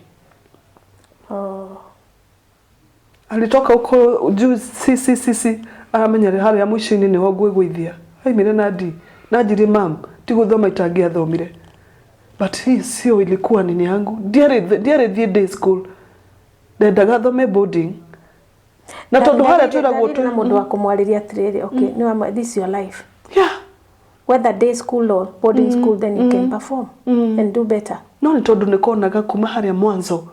alitoka uko juu sisi aramenyere hari ya mwisho-ini niho gwigwithia aimire nadi najiri mam tiguthoma itangia thomire but hii sio ilikuwa nini yangu diare the day school ndendaga thome boarding na tondu haria twira gutu na mundu wa kumwariria atiriri okay no this is your life whether day school or boarding school then you can perform and do better no ni tondu nikonaga kuma haria mwanzo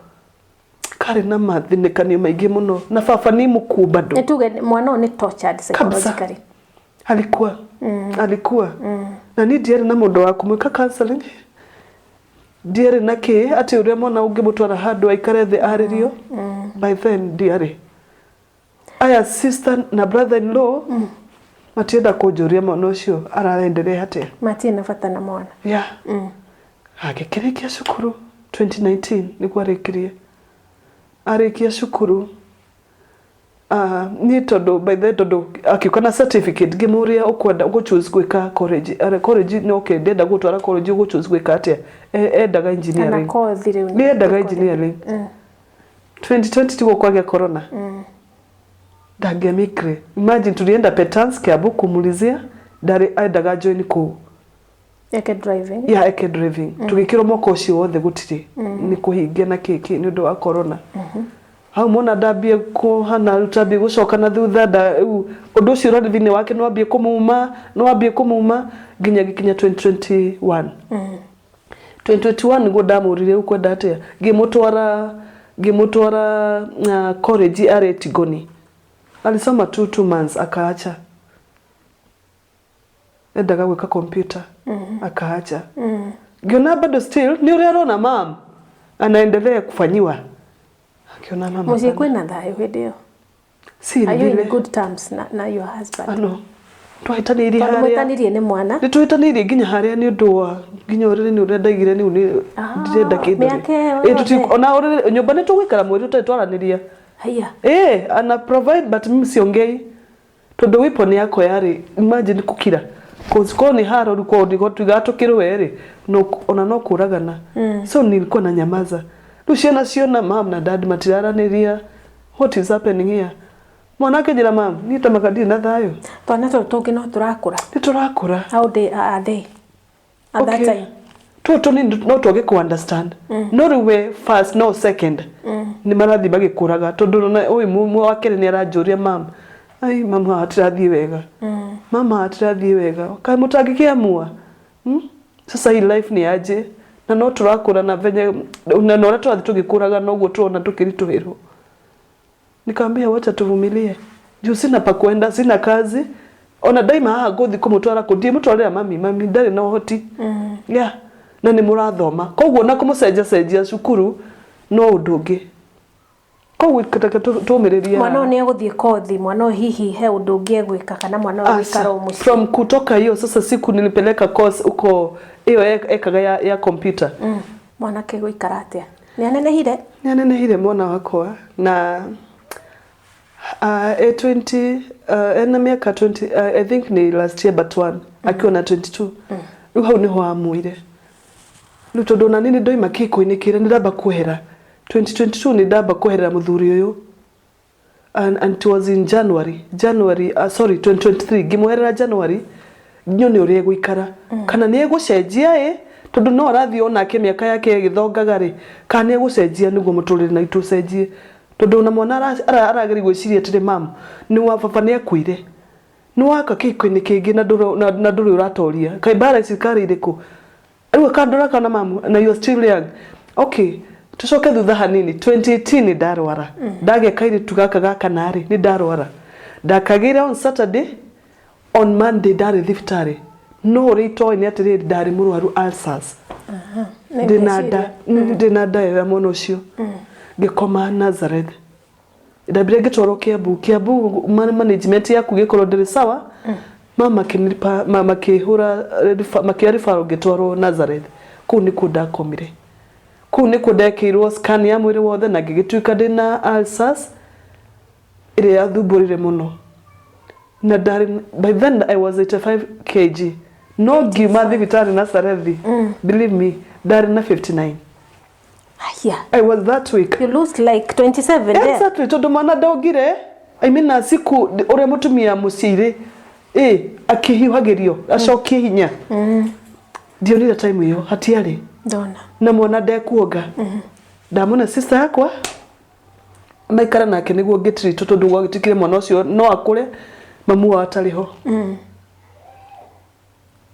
kare na mathinikani maingi muno na baba ni mukuba ndo etuge mwana ni tortured psychologically alikuwa na ni diere na mundu wa kumwika counseling diere nake ati uria mwana ungimutwara handu aikare the aririo by then diere aya sister na brother in law matienda kujuria mwana ucio araendelea atia matina bata na mwana agikirikia cukuru 2019 nikuo arikirie arikia cukuru ni tondu by the tondu akikona certificate gimuria ukwenda ugochoose gwika college no okay ndenda gutwara college ugochoose gwika atia endaga engineering ni endaga engineering 2020 tigo kwagya corona dagemikre imagine tulienda Petans Kiambu kumulizia ndari endaga join ku eke driving eke driving tugikiro moko ucio wothe gutiri ni kuhingia na kiki ni ndu wa corona hau mona ndambie kuhana rutambi gucoka na thutha undu ucio rodi thini wake no ambie kumuma nginya gikinya 2021 2021 ngo ndamurire ukwenda atia ngimutwara college are Tigoni alisoma 2 months akaacha endaga gwika computer akaacha ngiona bado still ni uri arona mam anaendelea kufanyiwa akiona mama mzee kwenda thayo video si are you in good terms na your husband twahitanirie haria twahitanirie ni mwana ni twahitanirie nginya haria ni undu wa nginya urire ni urenda igire ni ndirenda kindu ona urire nyumba ni tugwikara mwiri tutwaraniria haya ana provide but mimi siongei tondu weapon yako yari imagine kukira ko ni haro ruko ndiko tugatukirwe ri no ona no kuragana so nilikuwa na nyamaza ruciana ciona mam na dad matiraraniria what is happening here mwanake njira mam ni tamakadi na thayo twana tutungi no turakura ni turakura how they are they at that time toto ni no toge ku understand no rewe first no second ni marathi bagikuraga tondu na oy mu wakere ni arajuria mam ai mama atirathie wega mama atirathie wega kai mutangikia mua sasa hii life ni aje na no turakura na venye na no twathi tugikuraga no guo tuona tukirituhirwo nikamwambia wacha tuvumilie juu sina pa kwenda, sina kazi. Ona daima haha ngothi kumutwara kundie mutwarira mami ndari na uhoti. Yeah, na ni murathoma. Koguo na kumucenjia cukuru no undungi. Koguo kataka tumiriria. Mwana ni aguthie kothi, mwana hihi he undungi egwika kana mwana wikara umuci. From kutoka hiyo sasa siku nilipeleka course uko hiyo ekaga ya computer. Mwana ke gwikara atia? Ni anenehire? Ni anenehire mwana wakwa na ena miaka 20 I think ni last year but one akiwa na 22. Riu hau niho amuire. Riu tondu na nini ndoima kiko-ini ndaba kuhera 2022 ni ndaba kuhera muthuri uyu and it was in January 2023 ngimwerera January nyone uria gwikara kana ni egucenjia tondu no arathi ona ke miaka yake igithongaga ri kana ni egucenjia niguo muturire na itucenjie tondu na mwana arageri gwiciria tiri mam ni wa baba ni akuire ni waka kiko-ini kingi na nduru uratoria kai bara cikari iriku riu kandora kana mam na you are still young. Okay, tucoke thutha hanini 2018 ni ndarwara ndage kairi tugaka gaka nari ni ndarwara ndakagira on Saturday on Monday ndari thibitari no rito ni atiri ndari murwaru ulcers ndinada ya mono ucio ngikoma Nazareth ndabire gitoro Kiambu management yaku gikorwo ndiri sawa mama kinilipa mama kihura makiarifa gitoro Nazareth ku ni kudakomire ku ni kudekirwo scan ya mwiri wothe na ngigituika ndina ulcers ire yathumburire muno na by then I was 85 kg no gima thibitari Nazareth believe me ndari na 59. Yeah, I was that week. You lost like 27 there. Exactly. Tondu mwana ndogire I mean na siku ure mutumia muciri akihihagirio acokie hinya ndionira time iyo hatiari ndona na mwana ndekuoga ndamona sister yakwa maikara nake niguo ngitiri tondu gwagitikire mwana ucio no akure mamu wa atariho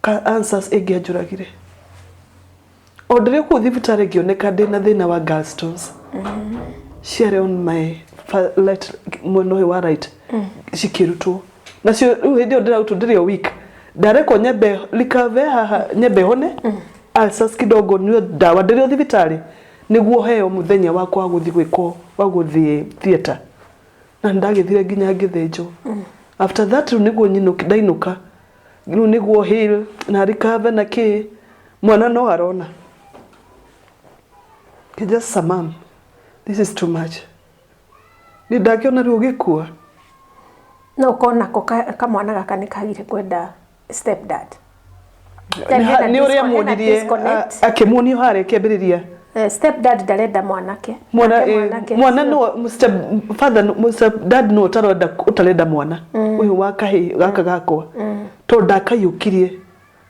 ka answers egiajuragire ordere ku thibitari ngioneka ndina thina wa gallstones share on my left mono wa right cikirutwo nacio riu hindi ndira utundire week ndareko nyembe likave haha nyembe hone ulcers kidogo ni dawa ndire thibitari niguo heo muthenya wakwa guthi gwiko wa guthi theater na ndagithire nginya ngithenjo after that niguo ndainuka riu niguo heal na recover na ki mwana no arona just samam this is too much ni ndakiona riu gikua no kona ko kamwana gaka ni kagire kwenda step dad ni uria mudirie akimunio hare kebiriria step dad ndarenda mwanake mwana no Mr. dad no utarenda mwana uyu wakahi gaka gakwa to ndakayukirie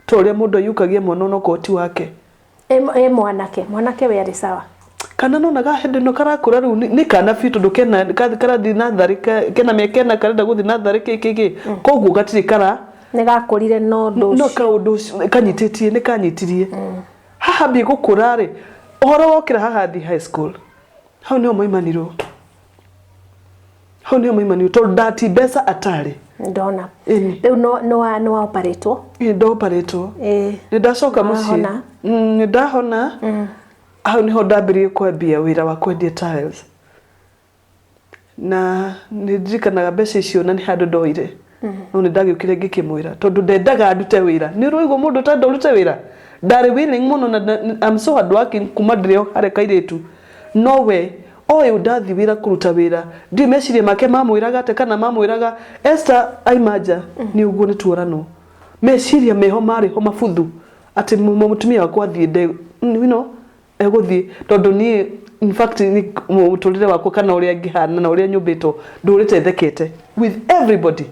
to uria mundu yukagie mwana no koti wake mwanake we ari sawa kana no naga hende no karakura riu ni kana fitu ndukena kara thinathari kena mekena karenda guthi nathari kiki koguo gatiri kara ni gakurire no kaundu kanyititie ni kanyitirie haha bi gukura ri ohoro wokira haha thi high school hau ni omaimaniro to dati besa atari ndona riu no operator ndo operator ni ndacoka muci ni ndahona hau niho ndambirie kwambia wira wa kwendia tiles na ni ndirikanaga mbeca icio na ni handu ndoire no ni ndagiukire ngikimwira tondu ndendaga ndute wira ni ruigo mundu tando rute wira ndari willing muno na I'm so hard working kuma ndirio hare kairitu no way oyo ndathi wira kuruta wira ndi mecirie make mamwiraga te kana mamwiraga Esther aimaja ni uguo ni tuorano meciria meho mari ho mafuthu ati mutumia wakwa thie eguthi tondu ni in fact ni muturire wakwa kana uria ngihana na uria nyumbito ndurite thekete with everybody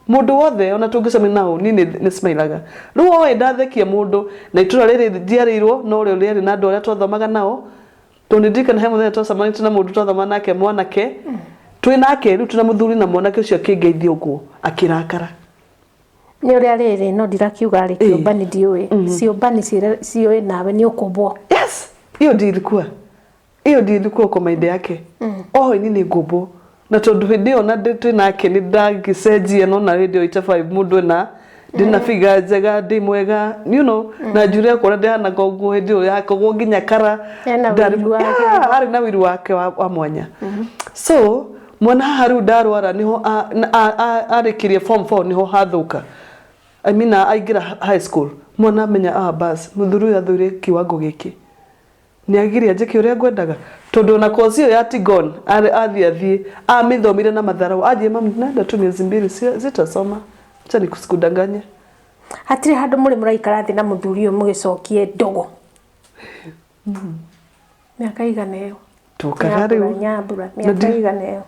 mundu wothe ona tungicame nao ni smilaga riu oe ndathekia mundu na itura riri ndiarirwo no uria riri na andu aria twathomaga nao tondu ndikana he muthenya twacamanite na mundu twathoma nake mwanake twi nake riu tuna muthuri na mwanake ucio akingeithia uguo akirakara ni uria riri no ndirakiuga ari kiumbani ndiui ciumbani cioi nawe ni ukumbwo yes iyo ndilikuwa kwa maide yake ni ngumbo na tondu hindi ona nake ni ndagicenjia no na radio ita 5 mundu na ndina figa njega ndi mwega na njure akora ndihana gongo hindi yakogwo nginya kara ari na wiru wake wa mwanya so mwana haru darwara niho arikirie form 4 niho hathuka I mean aigira high school mwana menya bas muthuru ya thuri kiwango giki ni agiria njike uria ngwendaga tondu na kozi yo ya Tigon athie amithomire na mathara athie mamu nenda tu miezi 2 zitasoma acha nikusukudanganya hatire handu muri muraikara thi na muthuri uyu mugicokie ndogo miaka igana iyo tukahari Nyambura miaka igana iyo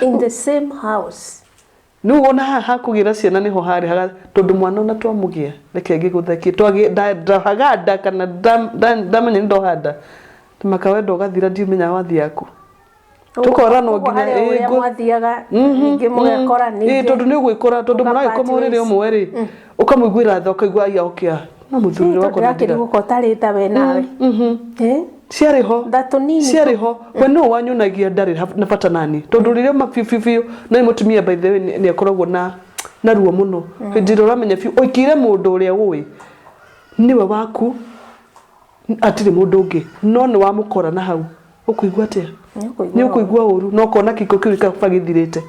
in the same house nu ona hakugira ciana niho hari haga tondu mwana ona twamugia reke ngigutheki ndahaganda kana ndamenya ndohanda tumakawe ndogathira ndimenya wathi yaku tukora no nginya mwathiaga ningi mugekora ningi tondu ni gwikora tondu muragikoma riri umwe ri ukamuiguira tho kaigua ya okia na muthuri wako ndakiri gukotarita we nawe ciariho ciariho we no wanyunagia ndari na bata nani tondu ririo mafiu na mutumia by the way ni akoragwo na ruo muno ndiro ramenya fiu oikire mundu uria uwi niwe waku atire mundu ungi no ni wamukora na hau ukuigua atia ni ukuigua uru no kona kiko kiu kafagithirite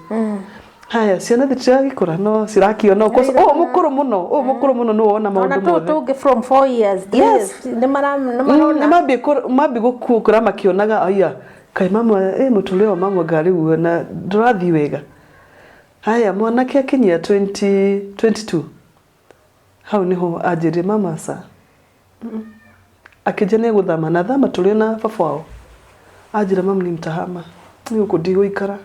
haya ciana thitiragikora no cirakiona mukuru muno no wona maundu mothe ona tuge from 4 years yes ni marona mabi gukura makionaga aya kai mama mutuleo mama gari na drathi wega haya mwana kia kinyia 2022 hau niho ajiri mama sa akijane guthama na thama tulio na baba ajira mama ni mtahama ni ukudigo ikara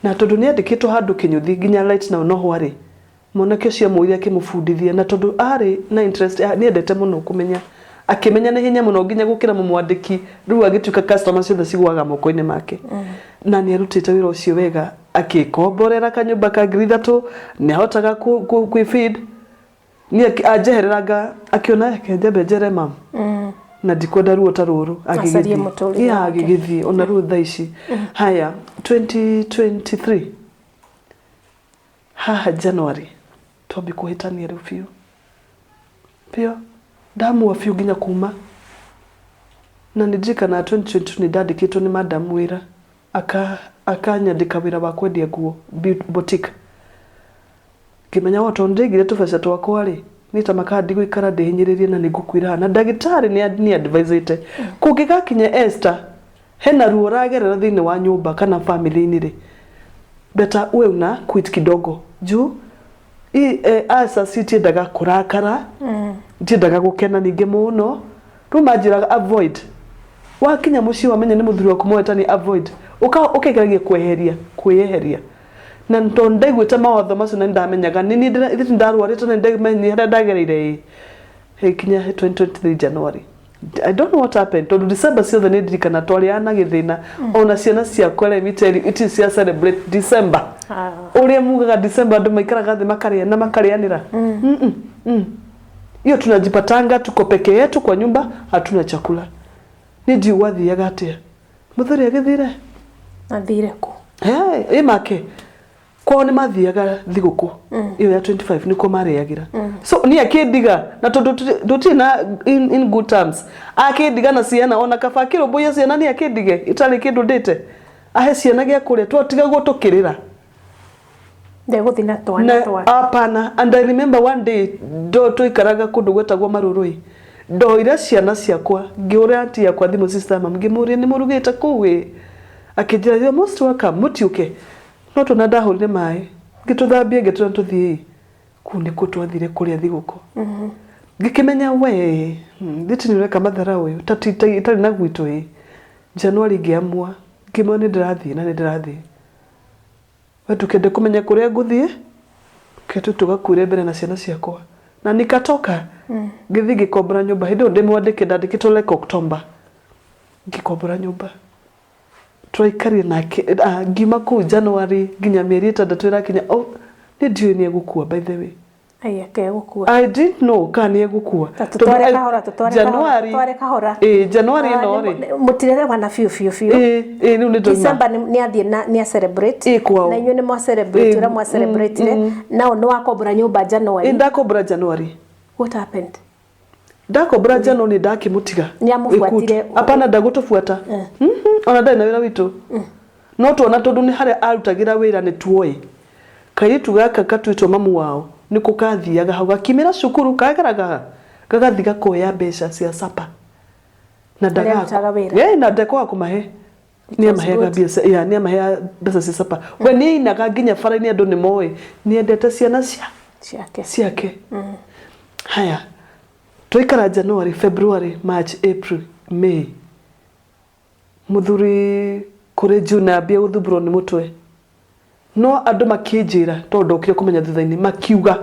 na tondu ni andikitwo handu kinyuthi nginya light na no hwari mwanake cia muiria kimufundithia na tondu ari na interest ni endete muno kumenya akimenya na hinya muno nginya gukira mumwandiki riu agituka customer ciothe cigwaga moko-ini make na ni arutite wira ucio wega akikomborera kanyumba ka ngiri 3 ni ahotaga ku feed ni ajehereraga akiona yake njebe mam na dikwenda ruo taruru agigithie ona ruo thaici haya 2023 January tobi kuhitania rufio pio damu wa fiu ginya kuma na nijika na 2022 ni dadikitwo ni madam wira akanyandika wira wa kwendia nguo boutique kimenya watu ndigire tubesha twakwa ri nita makadi gwikara ndihinyiririe na nigukwira na ndagitari ni advisete kugigakinya Esther hena ruo ragerera thini wa nyumba kana family ini ri beta we una quit kidogo juu asa city daga kurakara ndidaga gukena ninge muno rumajira avoid wakinya muci wamenya ni muthuri waku mweta ni avoid ukegeragia kweheria na ntonde gwita mawatho macio na ndamenyaga ni ndarwarite na ndemenya hada ndagereire kinya 2023 January I don't know what happened to December ciothe ni ndirikana twariana githina ona ciana cia kwere miteri it is celebrate December uria mugaga December andu maikaraga thi makaria na makarianira hiyo tunajipatanga tuko peke yetu kwa nyumba hatuna chakula niji wathiaga atia muthuri agithire athire ku make kwa ni mathiaga thiguku iyo ya 25 niko mariagira so ni akidiga na tondu na in good terms akidiga na ciana ona kabakiro boya ciana ni akidige itali kindu ndite ahe ciana gya kuria twotiga gutukirira ndeguthina twana apana and I remember one day do tuikaraga kundu gwetagwo marurui do ira ciana ciakwa ngiuria anti yakwa thimu sister mam ngimuria ni murugite kuwi akijira yo most welcome mutiuke no tuna ndahurire mai ngituthambie ngituna tuthie kundi kutwathire kuria thiguko ngikimenya we nditinireka mathara uyu itari na gwitu January ngiamua ngimone ndirathie na ndirathie tukende kumenya kuria nguthie ketu tugakure mbere na ciana ciakwa na nikatoka ngithi ngikombora nyumba hindi ndimwandike ndandikitwo like October ngikombora nyumba twaikarie na ngima ku January nginya mieri 3 irakinya ni ndio ni gukua by the way Aya ke gukua. I didn't know kani egukua. Tutware kahora. January no ri. Mutirere wana fiu. Ni uni ndo. December ni athie ni celebrate. Na inyu ni mwa celebrate ura mwa celebrate na no akobura nyumba January. Ndakobura January. What happened? Ndakobura January ndakimutiga. Ni amufuatire. Apana ndagutufuata. Ona ndai na wira witu. No tuona tondu ni haria arutagira wira ni tuoe. Kairitu gaka katwitwo mamu wao niko kathiaga hau gakimira cukuru kageraga gagathi gakoya mbeca cia sapa na ndaga na ndeko akumahe ni amaheaga mbeca ni amahe mbeca cia sapa we ni inaga nginya faraini andu ni moe ni endete ciana ciake haya tuikara January, February, March, April, May muthuri kuri June abia uthuburo ni mutwe no andu makinjira tondu ukire kumenya thutha-ini makiuga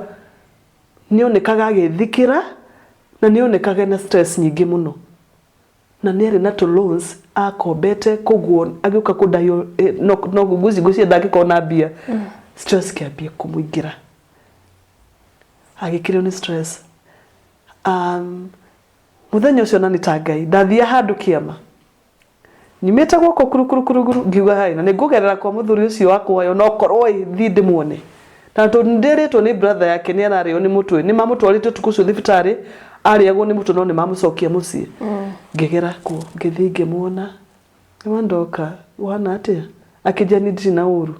ni onekaga agithikira na ni onekaga na stress nyingi muno na ni ari na to loans akombete koguo agiuka kudayo no guci ndakikona mbia stress kiambia kumuingira agikirwo ni stress muthenya ucio nani tangai ndathia handu kiama nyimete gwoko kurukuru ngiuga hai na nigugerera kwa muthuri ucio wakwa yo no korwo thi ndimuone na to ndiritwo ni brother yake ni arario ni mutwe ni mamutwarite tukucu thibitari ariagwo ni mutwe no ni mamucokia mucii ngegera ku ngithi ngimuona ndoka wana atia akijani ndina uru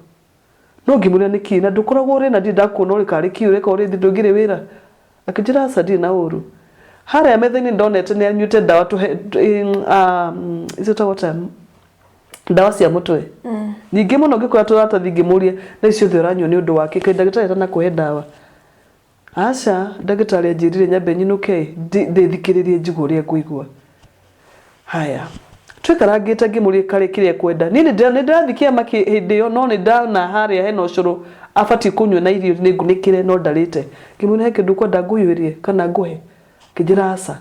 no ngimuria niki na ndukoragwo uri na ndakuna uri kari kiure ka uri ndungire wira akijira sadi na uru hara metheni ndonete ni anyute dawa tu izota wata dawa cia mutwe ningi muno ngikora turata thingimurie na icio thioranyo ni undu wake kai ndagitari tana kuhe dawa aca ndagitari ajirire nyambe nyinuke ndithikiririe njiguria kuigua haya twikarangite ngimurie kare kiria kwenda nini ndirathikia maki hindi yo no ni ndana haria hena ucuru afati kunywa na irio ni ngunikire no ndarite ngimune heke ndukwenda nguyuirie kana nguhe kijira asa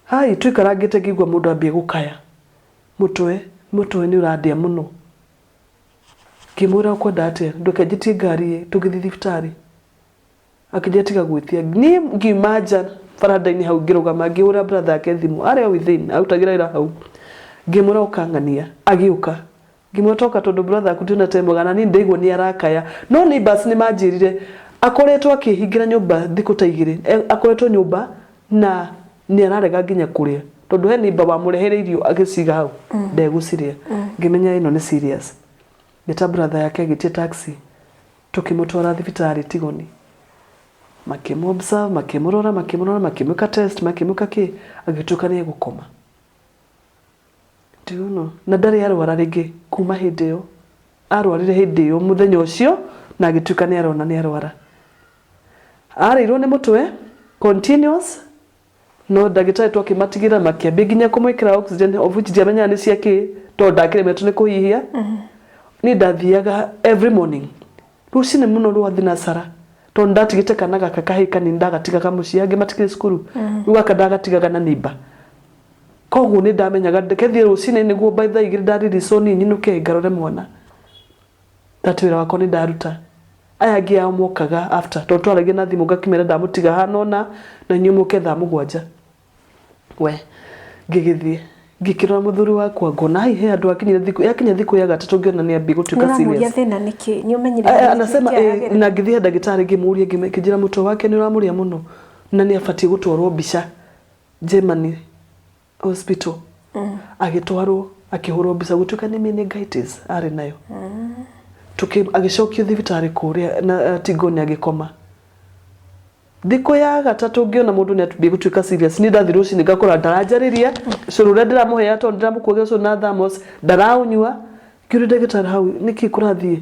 hai twikarangite ngigwa mundu ambie gukaya mutwe ni uradia muno kimura uko date ndukajitie ngari tugithi thibitari akijetiga gwithia ni ngimaja faradaini hau ngirugama ngiura brother yake thimu aria within autagira ira hau ngimura ukangania agiuka ngimotoka tondu brother akutuna temogana ni ndeigwo ni arakaya no ni bus ni majirire akoretwo akihingira nyumba thiku ta igiri akoretwo nyumba na ni ararega nginya kuria tondu he ni baba murehere irio agiciga hau ndeguciria ngimenya ino ni serious ngita brother yake gitie taxi tukimutwara thibitari Tigoni makimobserve makimurora makimuka test makimuka ki agituka ni gukoma ndiuno na ndari arwara ringi kuma hindi yo arwarire hindi yo muthenya ucio na agituka ni arona ni arwara arirwo ni mutwe continuous no ndagitari twakimatigira makiambia nginya kumwikira oxygen of which jamenya ni ciake to ndakire metu ni kuhihia ni ndathiaga every morning rucine muno rwathi na sara to ndatigite kana gaka kahika ni ndagatiga kamucia ngi matikire cukuru ruga ndagatigaga na niba koguo ni ndamenyaga ndekethie rucine niguo by the igiri ndariri soni nyinuke ngarore mwana tatwira wako ni ndaruta aya ngi amokaga after to twaragia na thimu ngakimera ndamutiga hanona na nyumuke tha mugwanja we ngigithie ngikirora muthuri wakwa ngona he andu akinyire thiku yakinya thiku ya gatatu ngiona ni ambi gutuka serious na thina niki ni umenyire anasema na ngithie ndagitari ngimuria ngimekijira mutwe wake ni uramuria muno na ni afati gutwarwo bica Germany hospital agitwarwo akihurwo bica gutuka ni meningitis ari nayo agicokio thibitari kuria na Tigoni agikoma thiko ya gatatu ngiona mundu ni atubie gutuika serious ni ndathirwo cini ngakora ndarajariria curure ndiramuhe ya tondu ndiramukuogia so na thamos ndaraunywa ngiuri ndagitari hau niki kurathie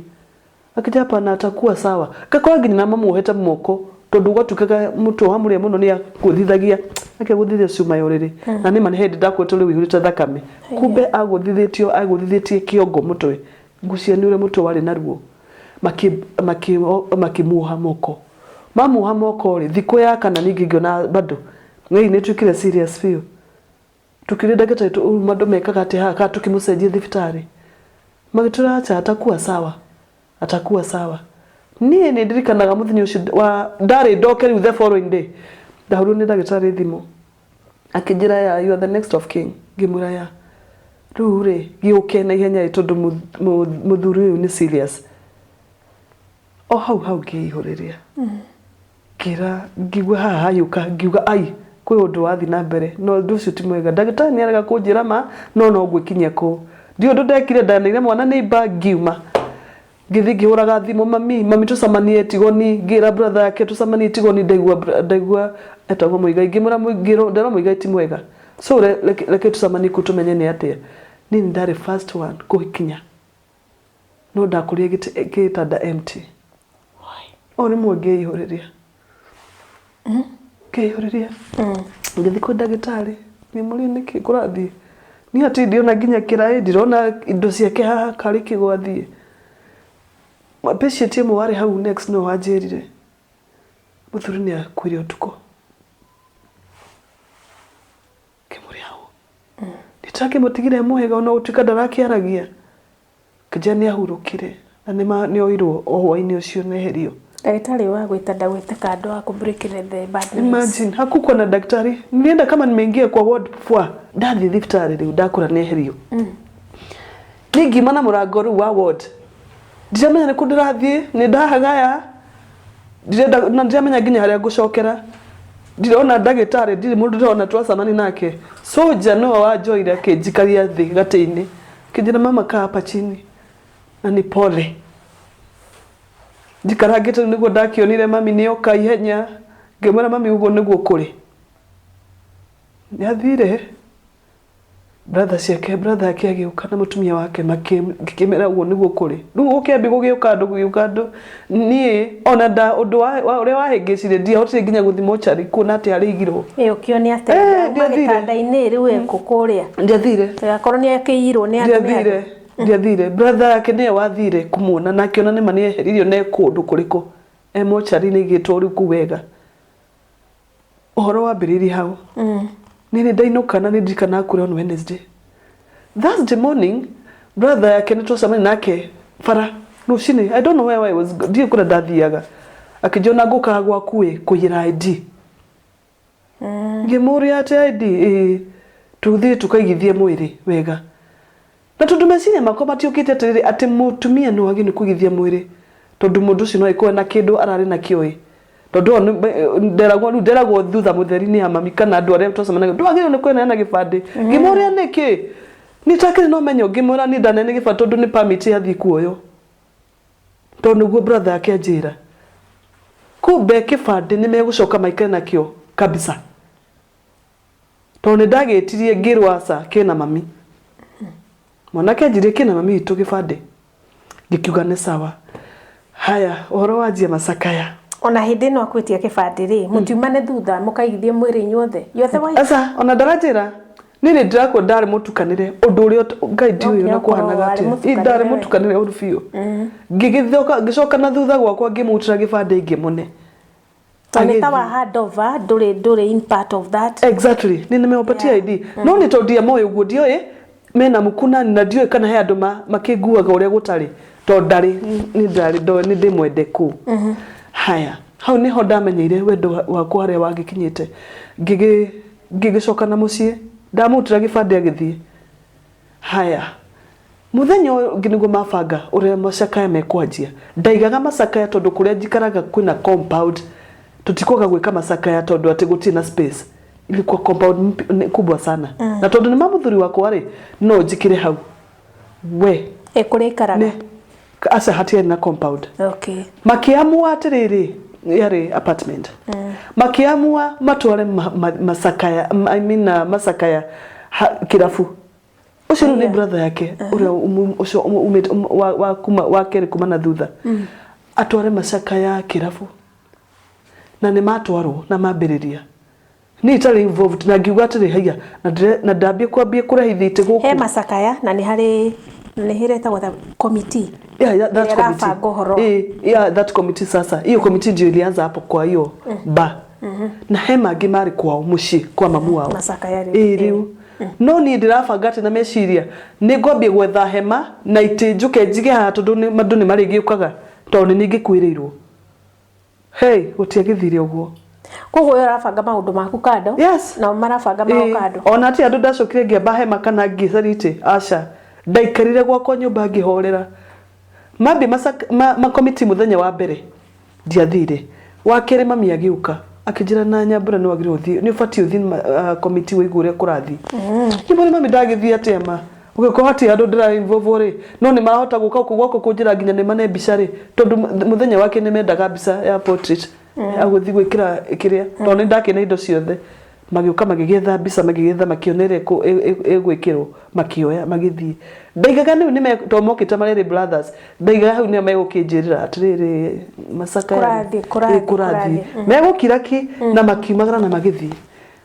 akija hapa na atakuwa sawa gakora nginya mamu ohete moko tondu gwatukaga mutu wa muria muno ni akuthithagia akiguthithia cuma yoriri na ni mani hindi ndakwetwo riu ihurite thakame kumbe aguthithitie kiongo mutwe ngucia ni ure mutwe wari naruo makimuha moko mamuha moko ri thiko ya kana ningi ngiona bado ngai ni tukire serious feel tukire ndagitari tu mando mekaga ati ha tukimucenjia thibitari magitura acha atakuwa sawa niĩ nĩ ndirikanaga mũthenya ũcio wa ndarĩ ndoke rĩu the following day ndahũrwo nĩ ndagĩtarĩ thimũ akĩnjĩra ya you are the next of kin ngĩmwĩra ya rĩu rĩ gĩũke na ihenya tondũ mũthuri ũyũ nĩ serious o hau ngĩihũrĩria kĩra ngigua haha hayũka ngiuga ai kwĩ ũndũ wathi na mbere no ũndũ ũcio ti mwega ndagĩtarĩ nĩ arega kũnjĩra ma no ngwĩkinyia kũ ndiũ ũndũ ndekire ndanĩire mwana nĩ mba ngiuma ngĩthi ngĩhũraga thimũ mami tũcamanie Tigoni ngĩra brother yake tũcamanie Tigoni ndaigua etagwo Mũigai ndĩrona Mũigai ti mwega so reke tũcamanie kũ tũmenye nĩ atĩa niĩ ndarĩ first one kũhikinya no ndakũrĩa gĩtanda empty o rĩmwe ngĩihũrĩria ngĩthi kwĩ ndagĩtarĩ ngĩmũria nĩkĩ kũrathiĩ niĩ atĩ ndiona nginya kĩraĩ ndirona indo ciake haha karĩ kĩgwathiĩ patient ĩmwe warĩ hau next no wanjĩrire mũthuri nĩ akuire ũtukũ kĩmũria hau nditakĩmũtigire mwega ona gũtuĩka ndarakĩaragia kĩnja nĩ ahurũkire na nĩ oirwo o hwainĩ ũcio neherio daktari wa gwĩta ndagwĩte kando wa kubreakire the bad news. Imagine hakukuwa na daktari nilienda kama nimeingia kwa ward 4 ndathi thibitarĩ rĩu ndakũra neherio ningimana mũrango rĩu wa ward ndiramenya nĩ kũ ndĩrathiĩ nĩ ndahagaya ndiramenya nginya harĩa ngũcokera ndirona ndagĩtarĩ ndirĩ mũndũ ndĩrona twacamani nake soja no wanjoire akĩnjikaria thĩ gatĩ-inĩ kĩnjĩra mama kaa hapa chini na nĩ pole ndikarangĩte nĩguo ndakĩonire mami nĩoka ihenya ngĩmwĩra mami ũguo nĩguo kũrĩ nĩathire brother yake agĩũka na mũtumia wake makĩmera ũguo nĩguo kũrĩ rĩu ũkĩambia gũgĩũka andũ niĩ ona ũndũ ũrĩa wahĩngĩcire ndiahotire nginya gũthiĩ mochari kuona atĩ arĩigirwo ũkĩone atĩ gĩtanda-inĩ rĩu kũrĩa ndiathire agakorwo nĩ akĩirwo nĩ andũ ndiathire brother yake nĩwe wathire kumuona na akĩona nĩ mani eheririo nĩ kũndũ kũrĩkũ mochari nĩ igĩtwo rĩu kũ wega ũhoro wambĩrĩirie hau nini ndainũka na nĩndirikana kũrĩ on Wednesday Thursday morning brother yake nĩ twacemania nake bara rũcinĩ I don't know where I was ndiĩ kũrĩa ndathiaga akĩnjona ngũkaga gwaku kũiyĩra ID ngĩmũria atĩ ID tũthiĩ tũkaigithie mwĩrĩ wega na tondũ meciria makwa matiũkĩte atĩ mũtumia no agĩ nĩ kũigithia mwĩrĩ tondũ mũndũ ũcio no ĩkorwo na kĩndũ ararĩ na kĩoĩ tondũ nderagwo thutha mũtheri-inĩ ya mami kana andũ arĩa twacemanagia ndwagĩrĩirwo nĩ kweneana gĩbandĩ ngĩmũria nĩkĩ nitakĩrĩ no menyo ngĩmwĩra nĩ ndanene gĩbandĩ tondũ nĩ permit yathiĩ kuoyo tondũ nĩguo brother yake anjĩra kumbe kĩbandĩ nĩ megũcoka maikare nakĩo kabisa tondũ nĩ ndagĩtirie ngĩrwo aca kĩna mami mwanake anjĩrire kĩna mami witũ gĩbandĩ ngĩkiuga nĩ sawa haya ũhoro wanjia macakaya ona hĩndĩ ĩno akwĩtia kĩbandĩ rĩ mũtiumane thutha mũkaigithie mwĩrĩ inyuothe wa aca ona ndaranjĩra nini ndirakwo ndarĩ mũtukanĩre ũndũ ũrĩa Ngai ndiũĩ na kũhanaga atĩa ndarĩ mũtukanĩre ũndũ biũ ngĩcoka na thutha gwakwa ngĩmũtĩra gĩbandĩ ngĩmũne Taneta wa handover ndũrĩ in part of that exactly nimewapatia ID no nĩ tondũ moyo ũguo ndiũĩ mena mũkunani na ndiũĩ kana he andũ makĩnguaga ũrĩa gũtarĩ tondũ ndarĩ nĩ ndĩmwende kũ haya hau niho ndamenyeire wendo wakwa harĩa wagĩkinyĩte ngĩgĩcoka na mũciĩ ndamũtĩra gĩbandĩ agĩthiĩ haya mũthenya ũngĩ nĩguo mabanga ũrĩa macakaya mekwanjia ndaigaga macakaya tondũ kũrĩa njikaraga kwĩna compound tutikoga gwĩka macakaya tondũ atĩ gũtirĩ na space ilikuwa compound kubwa sana na tondũ nĩ mamũthuri wakwa rĩ no njikire hau we kũrĩa ikaraga aca hatirĩ na compound okay makiamua atĩrĩrĩ yarĩ apartment makiamua matware macakaya macakaya kirafu ucio nĩ brother yake ũrĩa ucio wa kerĩ kuma na thutha atware macakaya kirafu na nĩ matwarwo na mambĩrĩria ni itarĩ involved na ngiuga atĩrĩ haiya na ndambia kwambia kũrehithĩte gũkũ he macakaya na nĩ harĩ hiretagwo the committee that committee that committee sasa hiyo committee ndio ilianza hapo kwa hiyo na he mangĩ marĩ kwao mũciĩ kwa mamu wao macakaya rĩu no ni ndirabanga atĩ na meciria nĩ ngwambia gwetha hema na itĩ njũke njige haha tondũ andũ nĩ marĩgĩũkaga tondũ ningĩ kwĩrĩirwo hey gũtiagĩthire ũguo koguo ũrabanga maũndũ maku kando yes na marabanga mao kando ona ati andũ ndacokire ngĩamba hema kana ngĩcarite aca ndaikarire gwakwa nyũmba ngĩhorera mambi makomiti muthenya wa mbere ndiathire wa kerĩ mami agĩũka akĩnjĩra na Nyambura nĩ wagĩrĩirwo ũthiĩ nĩ ũbatiĩ ũthiĩ komiti wĩigue ũrĩa kũrathiĩ nyũmba mami ndagĩthiĩ atĩa ma ũgĩkorwo atĩ andũ ndĩra involve rĩ no nĩ marahota gũka gwakwa kũnjĩra nginya nĩ mane mbica rĩ tondũ muthenya wake nĩ mendaga mbica ya portrait agũthiĩ gwĩkĩra kĩrĩa tondũ nĩ ndakĩna indo ciothe magĩũka magĩgetha mbica magĩgetha makĩonere ĩgwĩkĩrwo makĩoya magĩthiĩ ndaigaga nĩu nĩ mokĩte marĩ brothers ndaigaga hau nĩo megũkĩnjĩrĩra atĩrĩrĩ Masaka kũrathiĩ megũkira ki na makiumagara na magĩthiĩ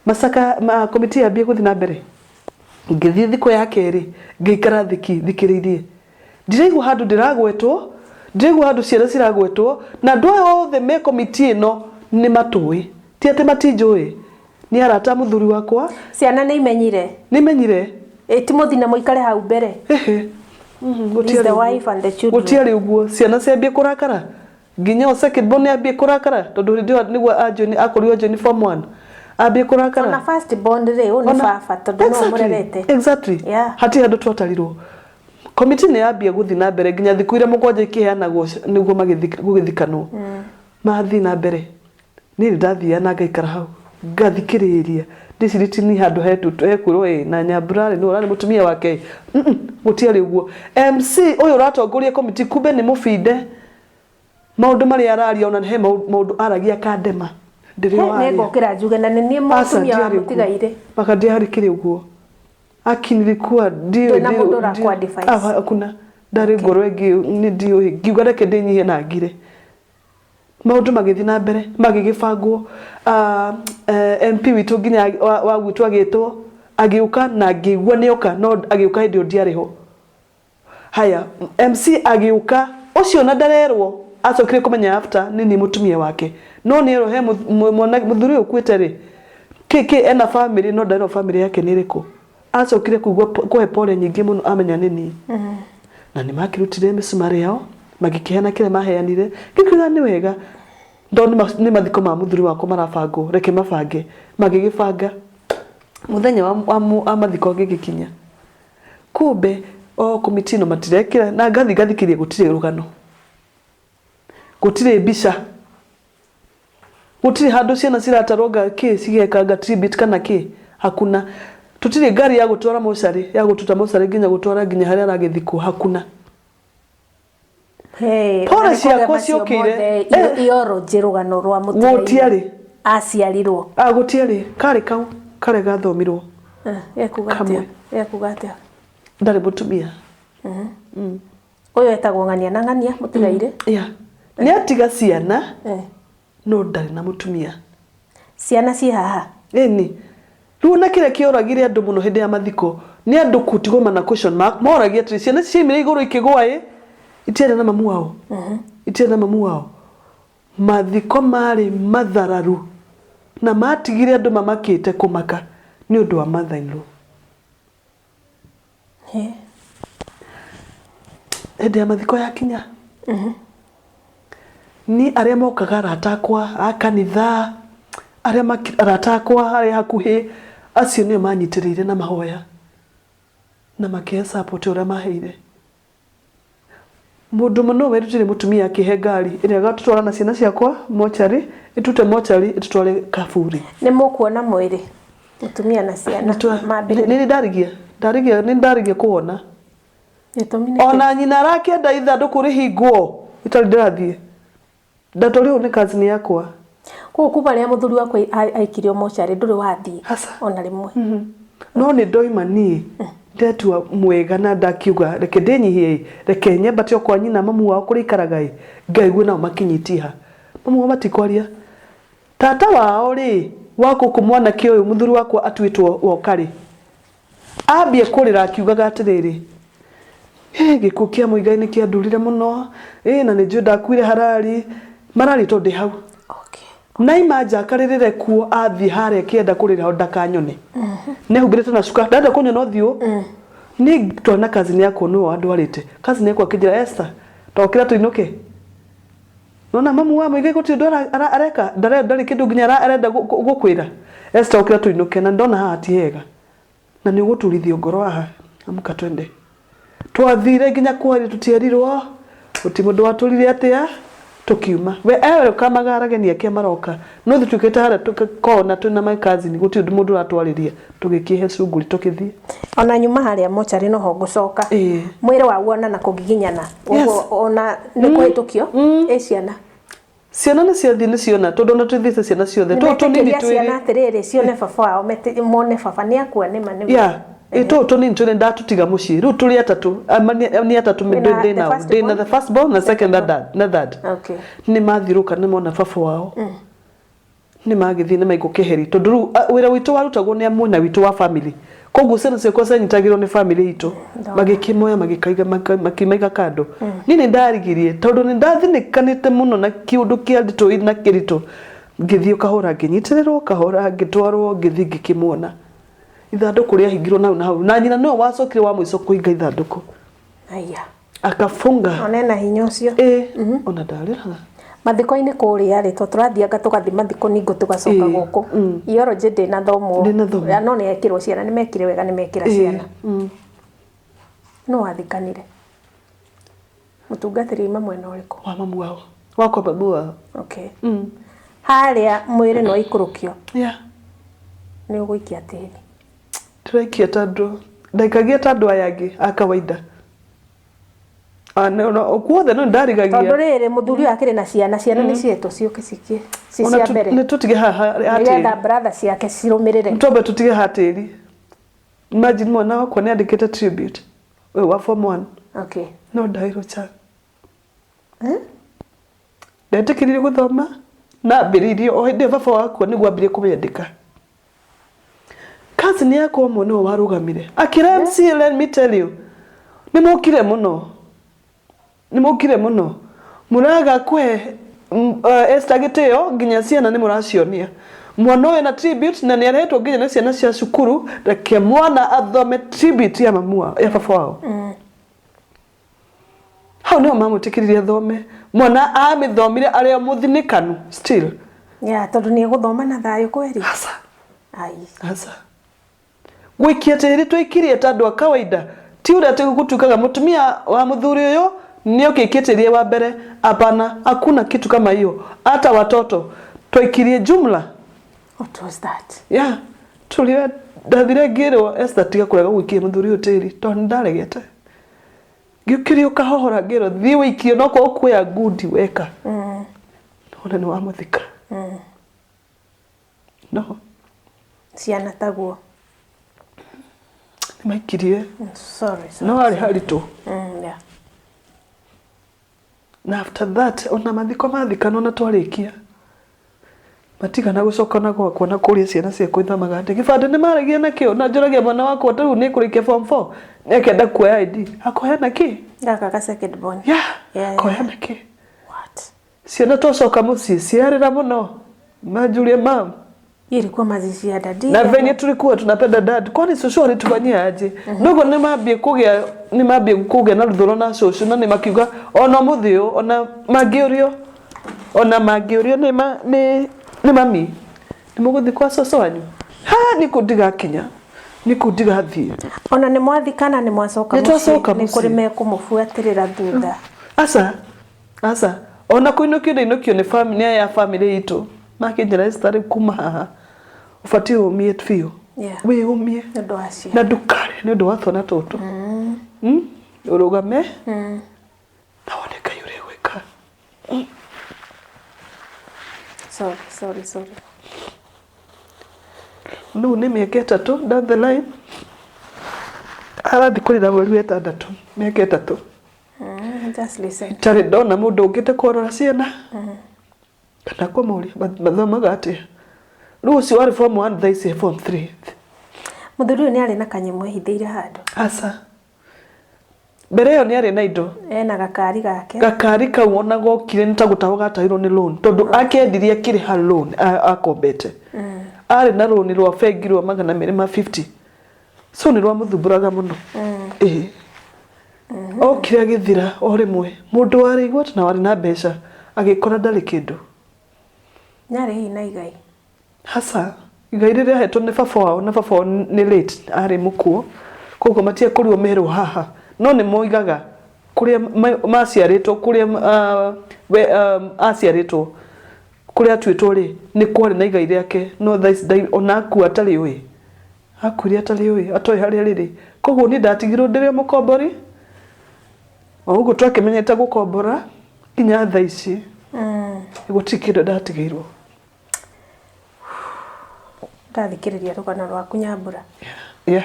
Masaka komiti yambie gũthiĩ na mbere ngĩthiĩ thikũ ya kerĩ ngĩikara thikĩrĩirie ndiraigua handũ ndĩragwetwo ndiraigua handũ ciana ciragwetwo na andũ othe me komiti ĩno nĩ matũĩ ti atĩ matinjũĩ ni arata muthuri wakwa ciana nĩ imenyire ti muthina muikare hau mbere gutiari uguo ciana ciambie kurakara nginya o second born ambie kurakara tondu ndio niguo ajoni akorirwo joni form 1 ambie kurakara na first born rĩu ni baba tondu no murerete exactly hati handu twatarirwo komiti nĩ yambie gũthiĩ na mbere nginya thikũ iria mũgwanja ikiheanagwo niguo magĩthikanwo mathi na mbere ni ndathiĩ na ngaikara hau ngathikĩrĩria ndiciriti ni handu hekwirwo na Nyambura ni urari mutumia wake gutiari uguo MC uyu ratongoria komiti kumbe ni mufinde maundu mari araria ona he maundu aragia kandema ndirio wa ne ngokira njuge na ni mutumia wa mutigaire makandi harikire uguo akinilikuwa ndio na mundu rakwa device hakuna ndari ngoro ĩngĩ ni ndio ngiuga reke ndĩnyihie na ngire maundu magĩthiĩ na mbere magĩgĩbangwo MP witũ nginya wa gwitũ agĩtwo agĩũka na ngĩigua nĩoka no agĩũka hĩndĩ ĩyo ndiarĩho haya MC agĩũka ũcio na ndarerwo acokire kũmenya after nini mutumia wake no nĩerwo he mũthuri ũkuĩte rĩ kiki ena family no ndarerwo family yake nĩ ĩrĩkũ acokire kuhe pole nyingĩ mũno amenya nini na nĩ makĩrutire mĩcumarĩ yao magĩkĩheana kĩrĩa maheanire ngĩkiuga nĩ wega ndoni nĩ mathiko ma muthuri wakwa marabangwo reke mabange magĩgĩbanga muthenya wa mathiko gĩgĩkinya kumbe o komiti no matirekĩra na ngathikĩria gũtirĩ rũgano gũtirĩ mbica gũtirĩ handũ ciana ciratarwo cigekanga tribute kana hakuna tutirĩ ngari ya gũtwara mocarĩ ya gũtuta mocarĩ nginya gũtwara nginya harĩa aragĩthikwo hakuna pora ciakwa ciokire ioro njirugano rwa mutigaire gutiari aciarirwo gutiari kare gathomirwo ekuga atia ndari mutumia uyu etagwo ng'ania na ng'ania mutigaire ni atiga ciana no ndari na mutumia ciana ci haha ni riu na kire kioragire andu muno hindi ya mathiko ni andu kutigoma na question mark moragia tri ciana ciimire iguru ikigwa itienda na mamu wao itienda na mamu wao mathiko mari mathararu na matigire andu mamakite kumaka ni undu wa mother-in-law hĩndĩ ya mathiko ya kinya ni arĩa mokaga aratakwa a kanitha arĩa aratakwa arĩa hakuhĩ acio nĩo manyitĩrĩire na mahoya na makĩhe support ũrĩa maheire mundu muno werutire mutumia akihe ngari ĩrĩa gatutwara na ciana ciakwa mochari itute mochari itutware kaburi nĩ mũkuona mwĩrĩ mutumia na ciana mambire nĩ ndarigia kuona ona nyina arakĩenda ithandũkũ rĩhingwo itarĩ ndĩrathiĩ ndatũrĩho nĩ cousin yakwa kuma rĩa muthuri wakwa aikirio mochari ndũrĩ wathiĩ ona rĩmwe no nĩ ndoima niĩ ndetua mwega na ndakiuga reke ndĩnyihie reke nyambate kwa nyina mamu wao kũrĩa ikaraga ngaigua nao makinyitiha mamu wao matikwaria tata wao rĩ wako kumwana kĩoyo muthuri wakwa atuĩtwo wokarĩ ambie kũrĩra akiugaga atĩrĩrĩ gĩkuũ kĩa Mũigai nĩ kĩandurire mũno na nĩ njũĩ ndakuire harari marari to ndĩ hau na imanja karĩrĩre kuo athiĩ harĩa kĩenda kũrĩra ho ndakanyone nĩhumbĩrĩte na cuka ndenda kũnyona ũthiũ nĩ twana cousin yakwa nĩwe andwarĩte cousin yakwa akĩnjĩra Esther tokĩra tũinũke nona mamu wa muigai guti ndora areka ndari kindu nginya arenda gukwira Esther okira tuinuke na ndona haha ti hega na ni guturithio ngoro haha amuka twende twathire nginya kwari tutierirwo uti mundu waturire atia tukiuma we kamagara genia kia maroka no thutukete hara tukona tuna my cousin guti mundu ratwariria tugikihe cunguri tukithie ona nyuma haria mochari no ho gucoka mwire wa wona na kugiginyana ona nikuhitukio ciana ni ciathi ni ciona tondu na twithite ciana ciothe to nini twiri ciana atiriri cione baba wao mone baba ni akua ni mane to nini twiri ndatutiga mucii riu turi atatu ni atatu midende now ndina the first born na second na third okay ni mathiruka ni mona baba wao ni magithi ni maiko keheri tondu riu wira witu warutagwo ni amwe na witu wa family koguo ciana ciakwa cianyitagirwo ni family itu magikimoya magikaiga makimaiga kando nini ndarigirie tondu ni ndathinikanite muno na kiundu kia ndito na kirito ngithio kahora nginyitiriro kahora ngitwarwo ngithi ngikimwona ithanduku ria hingirwo na nyina no wacokire wa mwico kuinga ithanduku aya akafunga onena hinyo cio ona ndarira mathiko-ini kuria ri turathianga tugathi mathiko ningo tugacoka guku ioroje ndina thomo no ni ekirwo ciana ni mekire wega ni mekira ciana no wathikanire mutungatiri mwena uriku wa mamu wao wako babu wao okay haria mwire no ikurukio ni uguikia tini turekia tandu ndaikagia tandu ayagi akawaida no kuothe no ndarigagia tondu riri muthuri akire na ciana ni cieto ciuke cikie ci cia mbere ni tutige haha ya brother ciake cirumirire ntombe tutige hatiri imagine mwana wakwa ni andikite tribute we wa form 1 okay no ndairo cha ndetikirire guthoma na mbiririo o hindi baba wakwa ni gwambirie kumiandika cousin yako mwana warugamire akira MC let me tell you ni mukire muno muraga kwe Esther giteo nginya ciana ni muracionia mwana we na tribute na ni aretwo nginya na ciana cia cukuru reke mwana athome tribute ya mamua ya baba wao hau no mamutikiririe thome mwana amithomire aria muthinikanu still tondu ni guthoma na thayo kweri asa gwikia tiri twikirie tandu akawaida ti ura gutukaga mutumia wa muthuri uyu ni ukikitirie wa mbere hapana hakuna kitu kama hiyo hata watoto twikirie jumla what was that tuliwe ndathire ngirwo Esther tiga kurega gwikia muthuri uyu tiri tondu ndaregete ngiukirio kahohora ngirwo thii wikio no kwa kuya good weka ona ni wa muthika no ciana taguo maikirie sorry no haritu na after that ona mathiko mathikana na twarikia matigana gucoka na gwakwa na kuria ciana cia kuithamaga ati gibande ni maragia nakio na njuragia mwana wakwa tariu ni kurikia form 4 nekenda kuoya ID akoya naki ngaka ka second born akoya naki what ciana tocoka mucii ciarira muno majulie mam ilikuwa mazishi ya dadi na venye tulikuwa tunapenda dad kwani shosho alitufanyia aje ndogo ni mambie kugia na ruthoro na shosho na ni makiuga ona muthio ona magiorio ni mami ni muguthi kwa shosho wanyu ni kudiga kinya ni kudiga thie ona ni mwathikana ni mwacoka ni kuri mekumufuatirira thutha asa ona kuinukio ni family ya family itu makinjira istari kuma haha ufati umie tfio we umie na dukare ni ndo wathona toto urugame na woneka yure weka sorry no ni miaka 3 down the line arathi kurira mweri wa 6 miaka 3 just listen tare ndona mundu ungite korora ciana kana komori mathomaga atia ruci wari form 1 thaisi form 3 muthuri ni ari na kanyemwe hithiire handu mbere yo ni ari na indo ena gakari kau ona gokire nitagutaho gatairwo ni loan tondu akendirie kiri ha loan akombete ari na loan rwa bengi rwa magana 250 so ni rwa muthumburaga muno okire githira o rimwe mundu wari igwata na wari na mbeca agikora ndari kindu nyari hi na igai hasa igai riria hetwo ni baba wao na baba wao ni late ari mukuo koguo matia kurio mero haha no ni moigaga kuria maciaritwo kuria aciaritwo kuria twitwo ri ni kwari na igai riake no thai ona aku atari ui akuria atari ui atoi haria riri koguo ni ndatigirwo ndire mukombori oguo twakimenyete gukombora kinya thaa ici gutikiro ndatigirwo ndathikiriria rugano rwaku Nyambura yeah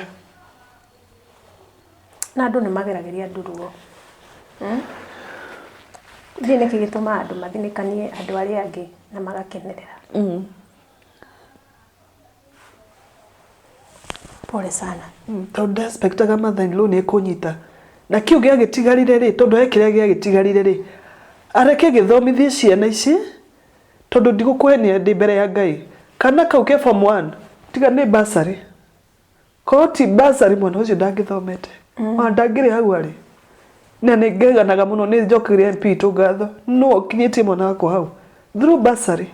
na andu ni magerageria nduruo thine niki gituma andu mathinikanie andu aria angi na magakenerera pole sana tondu expectaga mother-in-law ni kunyita na kiu gia gitigarire ri tondu ekiria gia gitigarire ri areke githomithie ciana ici tondu ndigukwenia ndi mbere ya Ngai kana kau ke form 1 tiga ni basari koti basari mwana ucio ndangithomete ndangire hau ari na ni ngeganaga muno ni njokire MP tugatho no kinyitie mwana wako hau through basari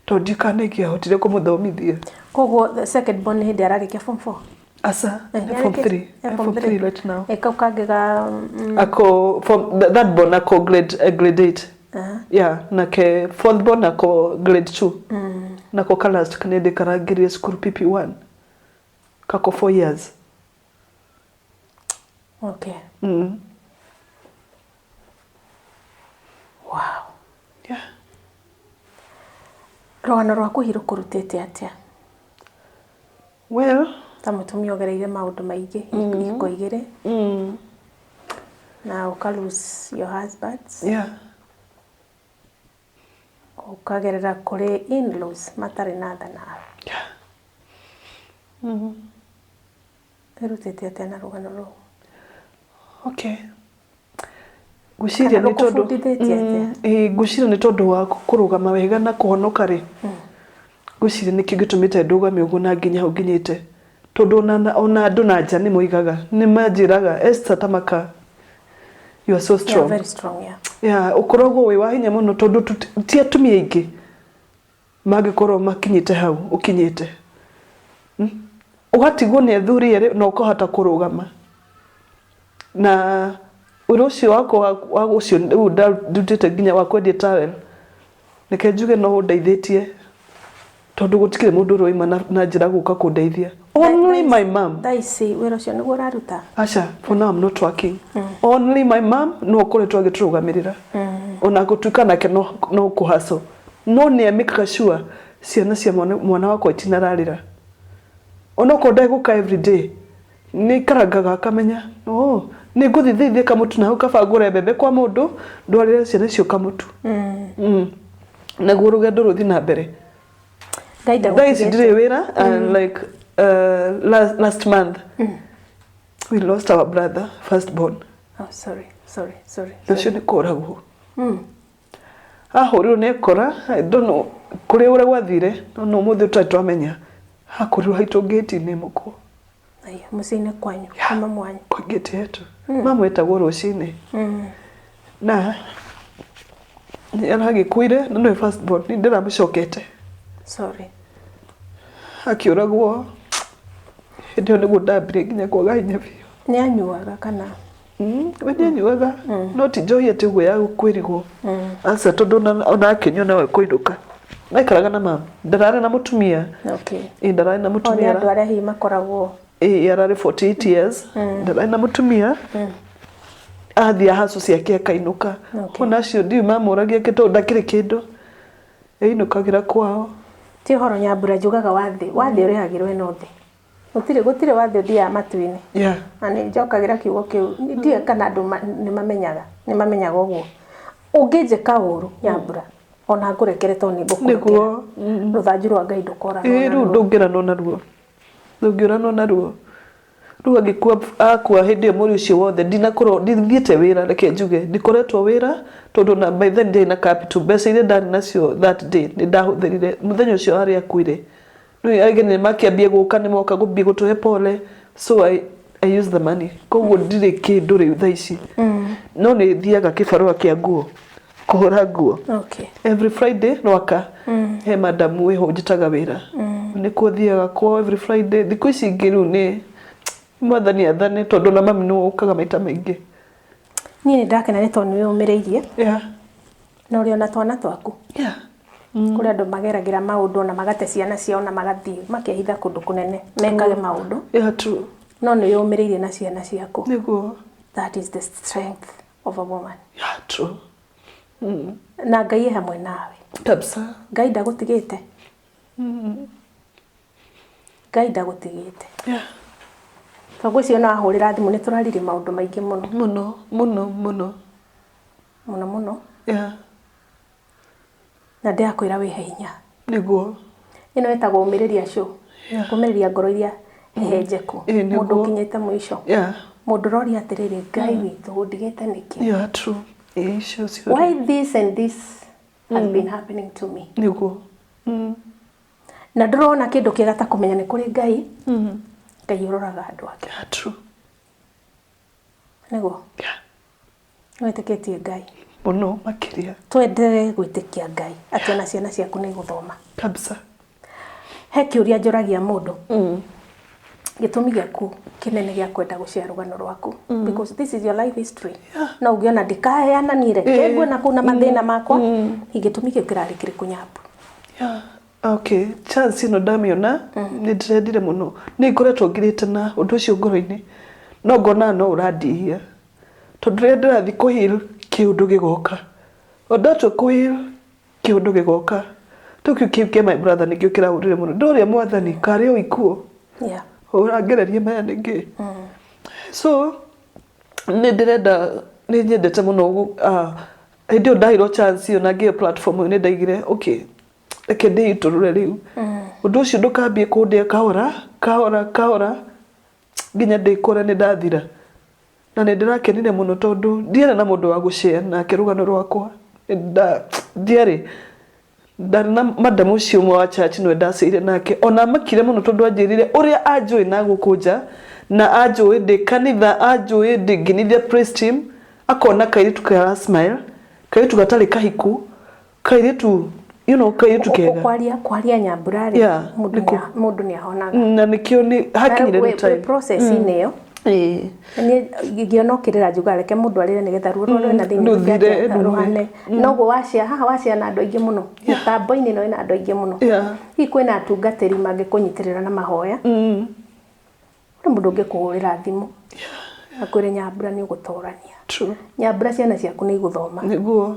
tondu kana hotire kumuthomithia koguo the second born hindi ararikia form 4 asa form 3 right now kau kangega ako from that born ako grade 8 yeah na ke fourth born ako grade 2 na ko last kanede karangire school PP1 kako 4 years okay wow yeah rogano rwaku hiru kurutete atia well ta mutumia ogereire maundu maingi iko igire na uka lose your husband yeah ukagerera kuri in-laws matari na tha nawe yeah erutete atia na rugano rwo okay guciria ni tondu guciria ni tondu wa kurugama wega na kuhonoka ri guciria ni kigitumite ndugame ugu na nginya hau nginyite tondu ona andu na nja ni moigaga ni manjiraga Esther tamaka you are so strong yeah, very strong yeah ukoragwo wi wa hinya muno tondu ti atumia ingi magikorwo makinyite hau ukinyite ugatigwo ni athuri ri no kuhota kurugama na urucio wako wa ucio ndutite nginya wa kwendia towel nike njuge no ndeithĩtie tondu gutikire mundu roima na njira guka kundeithia only my mom daisi wero cio niguo raruta acha for now I'm not working only my mom no koretwo agiturugamirira ona gutuika nake no kuhaso no ni amikaga sure ciana cia mwana wakwa itinararira ona ko ndaiguka every day ni karangaga akamenya ni nguthithithie kamutu na hau kabangure bebe kwa mundu ndwarire ciana icio kamutu naguo rugendo ruthi na mbere guys ndire wira like last month we lost our brother firstborn sorry nacio ni koragwo ahuriro ni kora I don't know kuri ure gwathire no muthi twamenya hakurirwo haitu gate ni muko ai musine kwanyu kama mwanyu kwa gate yetu mama etagwo rucini na ni aragikuire no firstborn ni ndiramucokete sorry akiuragwo ndio niguo ndambire nginya kwaga hinya biũ ni anyuaga kana we ni anyuaga no ti joy ati gwe ya kwirigwo asa tondu ona akinyo nawe kuiruka naikaraga na mama ndarare na mutumia okay ndarare na mutumia andu aria hi makoragwo yarari 48 years ndarare na mutumia athia hacu ciake akainuka ona cio ndi mamuragia kitu ndakire kindu einukagira kwao ti horo Nyambura njugaga wathi urihagirwe no thi gutire wathi thia matuini yeah ani njokagira kiugo kiu ndie kana andu ni mamenyaga uguo ungije kauru Nyambura ona ngurekere to ni ngukuru ruthanju rwa Ngai ndukora ru ndungirano na ruo ruo agikua akua hindi muri ucio wothe ndinakorwo ndithiete wira reke njuge ndikoretwo wira tondu na by then day na capital mbeca iria ndari nacio that day ni ndahuthirire muthenya ucio ari akuire no agene makiambia guka ni moka gubie gutuhe pole so I use the money koguo ndire kindu ri thaa ici no ni thiaga kibarua kia nguo kuhura nguo. Okay. Every Friday rwaka he madam we ho njitaga wira ni kuthiaga kwa every Friday thiku ici ngiru ni mwathani athane tondu na mami no ukaga maita maingi ni ndakena ni tondu ni umiriirie na uri ona twana twaku kuri andu mageragira maundu na magate ciana ciao na magathii makehitha kundu kunene mekage maundu true no ni umiriirie na ciana ciaku niguo that is the strength of a woman true na Ngai hamwe nawe kabisa Ngai ndagutigite Ngai ndagutigite Twago cio na ahurira thimu ni turarire maundu maingi muno na ndiakwira wi hinya niguo ino etagwo umiriria show kumiriria ngoro iria hehenjeku mundu kinyete mwisho mundu rori atiriri Ngai witu ndigite niki true why this and this has been happening to me niguo na ndrona kindu kigata kumenya ni kuri Ngai Ngai uroraga andu ake true niguo wetiketie Ngai muno makiria twendere gwitikia Ngai ati na ciana ciaku ni guthoma kabisa he kiuria njuragia mundu gitumi giaku kinene gia kwenda gucia rugano rwaku because this is your life history na ugiona ndikaheana nire kegwe na kuna mathina makwa igitumi gikirari kiri kunyabu okay chance ino ndamiona ni ndire muno ni ngoretwo ngirite na undu ucio ngoro-ini no ngona no uradihia tondu ndirathi kuhil kiundu gigoka ondatwo kuhil kiundu gigoka tukio kipke my brother nikio kiraurire muno ndoria mwathani kari o ikuo uragererie maya ningi so ni ndirenda ni nyendete muno ndio ndairo chance yo na ngie platform ni ndaigire okay reke nditurure riu undu ucio ndukambie kundia kahora nginya ndikore ni ndathira na ni ndirakenire muno tondu ndiere na mundu wa gushare na kirugano rwakwa ndiari ndarina madam ucio mwa wa church no ndacire nake ona makire muno tondu anjirire uria anjui na gukunja na anjui ndi kanitha anjui ndi nginithia praise team akona kairitu ka smile kairitu gatari kahiku kairitu kairitu kega kwaria Nyamburari mundu ni ahonaga na nikio ni hakinyire time process ineyo ni gionokirira juga reke mundu arire nigetha ruo na thini ruhane nogo wacia na andu aingi muno mutambo-ini no ina andu aingi muno hi kwina atungatiri mangikunyitirira na mahoya uri mundu ngikuhurira thimu akwire Nyambura ni ugutorania Nyambura ciana ciaku ni iguthoma niguo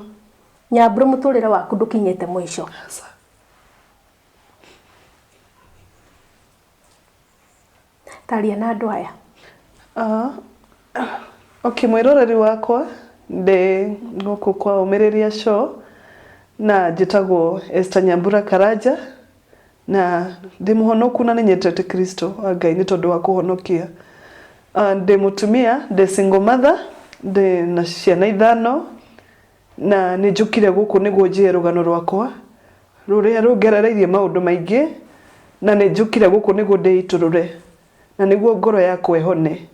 Nyambura muturire waku ndukinyete mwisho taria na andu aya okay mwiroreri wakwa ndi guku kwa UMIRIRIA show na njitagwo Esther Nyambura Karaja na ndi muhonoku na ninyetete Kristo wa Ngai ni tondu wa kuhonokia ndi mutumia ndi single mother ndi na ciana ithano na ni njukire guku niguo njie rugano rwakwa ruria rungerereirie maundu maingi na ni njukire guku niguo ndiiturure na niguo ngoro yakwa ehone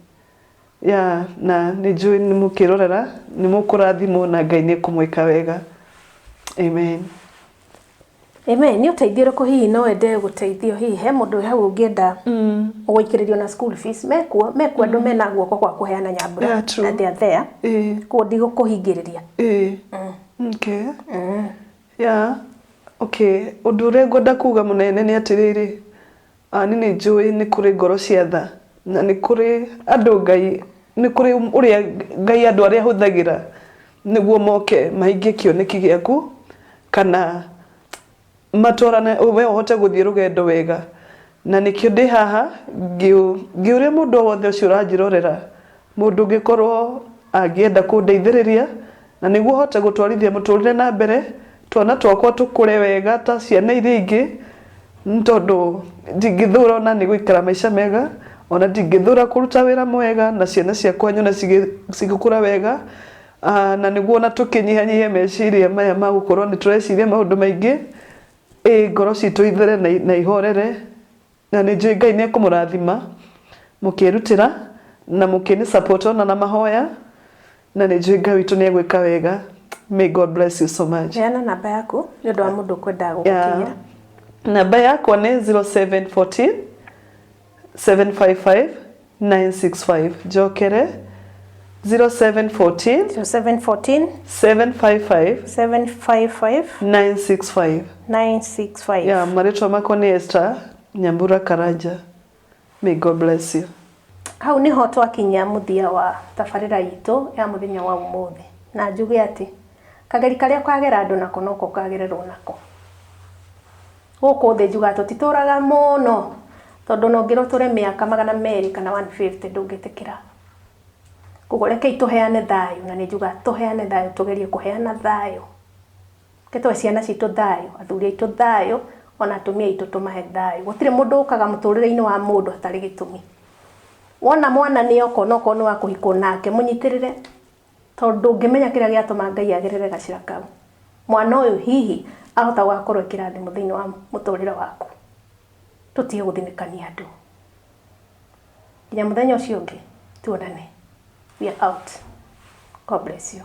na nijui ni mukirorera ni mukurathimo na Ngai ni kumwika wega amen ni uteithio ko hihi no ende guteithio hihi he mundu hau ungienda guikiririo na school fees mekuo andu mena guoko kwa kuheana Nyambura na they are there ko ndigo kuhingiriria okay okay udure ngoda kuga munene ni atiriri ni njui ni kuri ngoro cia tha na ni kuri andu Ngai ni kuri uria Ngai andu aria huthagira niguo moke maingie kioneki giaku kana matorane we uhote guthie rugendo wega na nikio ndi haha ngiuria mundu wothe ucio uranjirorera mundu ngikorwo angienda kundeithiriria na niguo hote gutwarithia muturire na mbere twana twakwa tukure wega ta ciana iria ingi ntondu ndingithura ona ni guikara maisha mega ona ndingithura kuruta wira mwega na ciana ciakwa nyona cigikura wega na niguo na tukinyihanyihia meciria maya magukorwo ni tureciria maundu maingi ngoro citu ithere na ihorere na ni njui Ngai ni kumurathima mukirutira na mukini support ona na mahoya na ni njui Ngai witu ni egwika wega May God bless you so much. Yana namba yaku nĩ ũndũ wa mũndũ kwenda gũkinyĩra. Namba yako nĩ 0714 755 965. Jokere 0714 755 965. Yeah, marĩtwa makwa nĩ Esther Nyambura Karanja. May God bless you. Hau niho twakinya muthia wa tabarĩra itũ ya mũthenya wa ũmũthĩ. Na njuge atĩ kageri karĩa kwagera andũ nako noko kagererwo nako. Gũkũ thĩ njuga tũtitũraga mũno tondũ no ngĩrwo tũre mĩaka 200 kana 150 ndũngĩtĩkĩra. Koguo rekei tũheane thayũ na nĩ njuga tũheane thayũ tũgerie kũheana thayũ. Ketwe ciana citũ thayũ, athuri aitũ thayũ, ona atumia aitũ tũmahe thayũ. Gũtirĩ mũndũ ũkaga mũtũrĩre-inĩ wa mũndũ atarĩ gĩtũmi. Wona mwana nĩ oko noko nĩ wa kũhikwo nake mũnyitĩrĩre tondũ ngĩmenya kĩrĩa gĩatũma Ngai agerere gacira kau. Mwana ũyũ hihi ahota gũkorwo kĩrathimo thĩinĩ wa mũtũrĩre waku. Tũtige gũthinĩkania andũ. Nginya mũthenya ũcio ũngĩ tuonane. We are out. God bless you.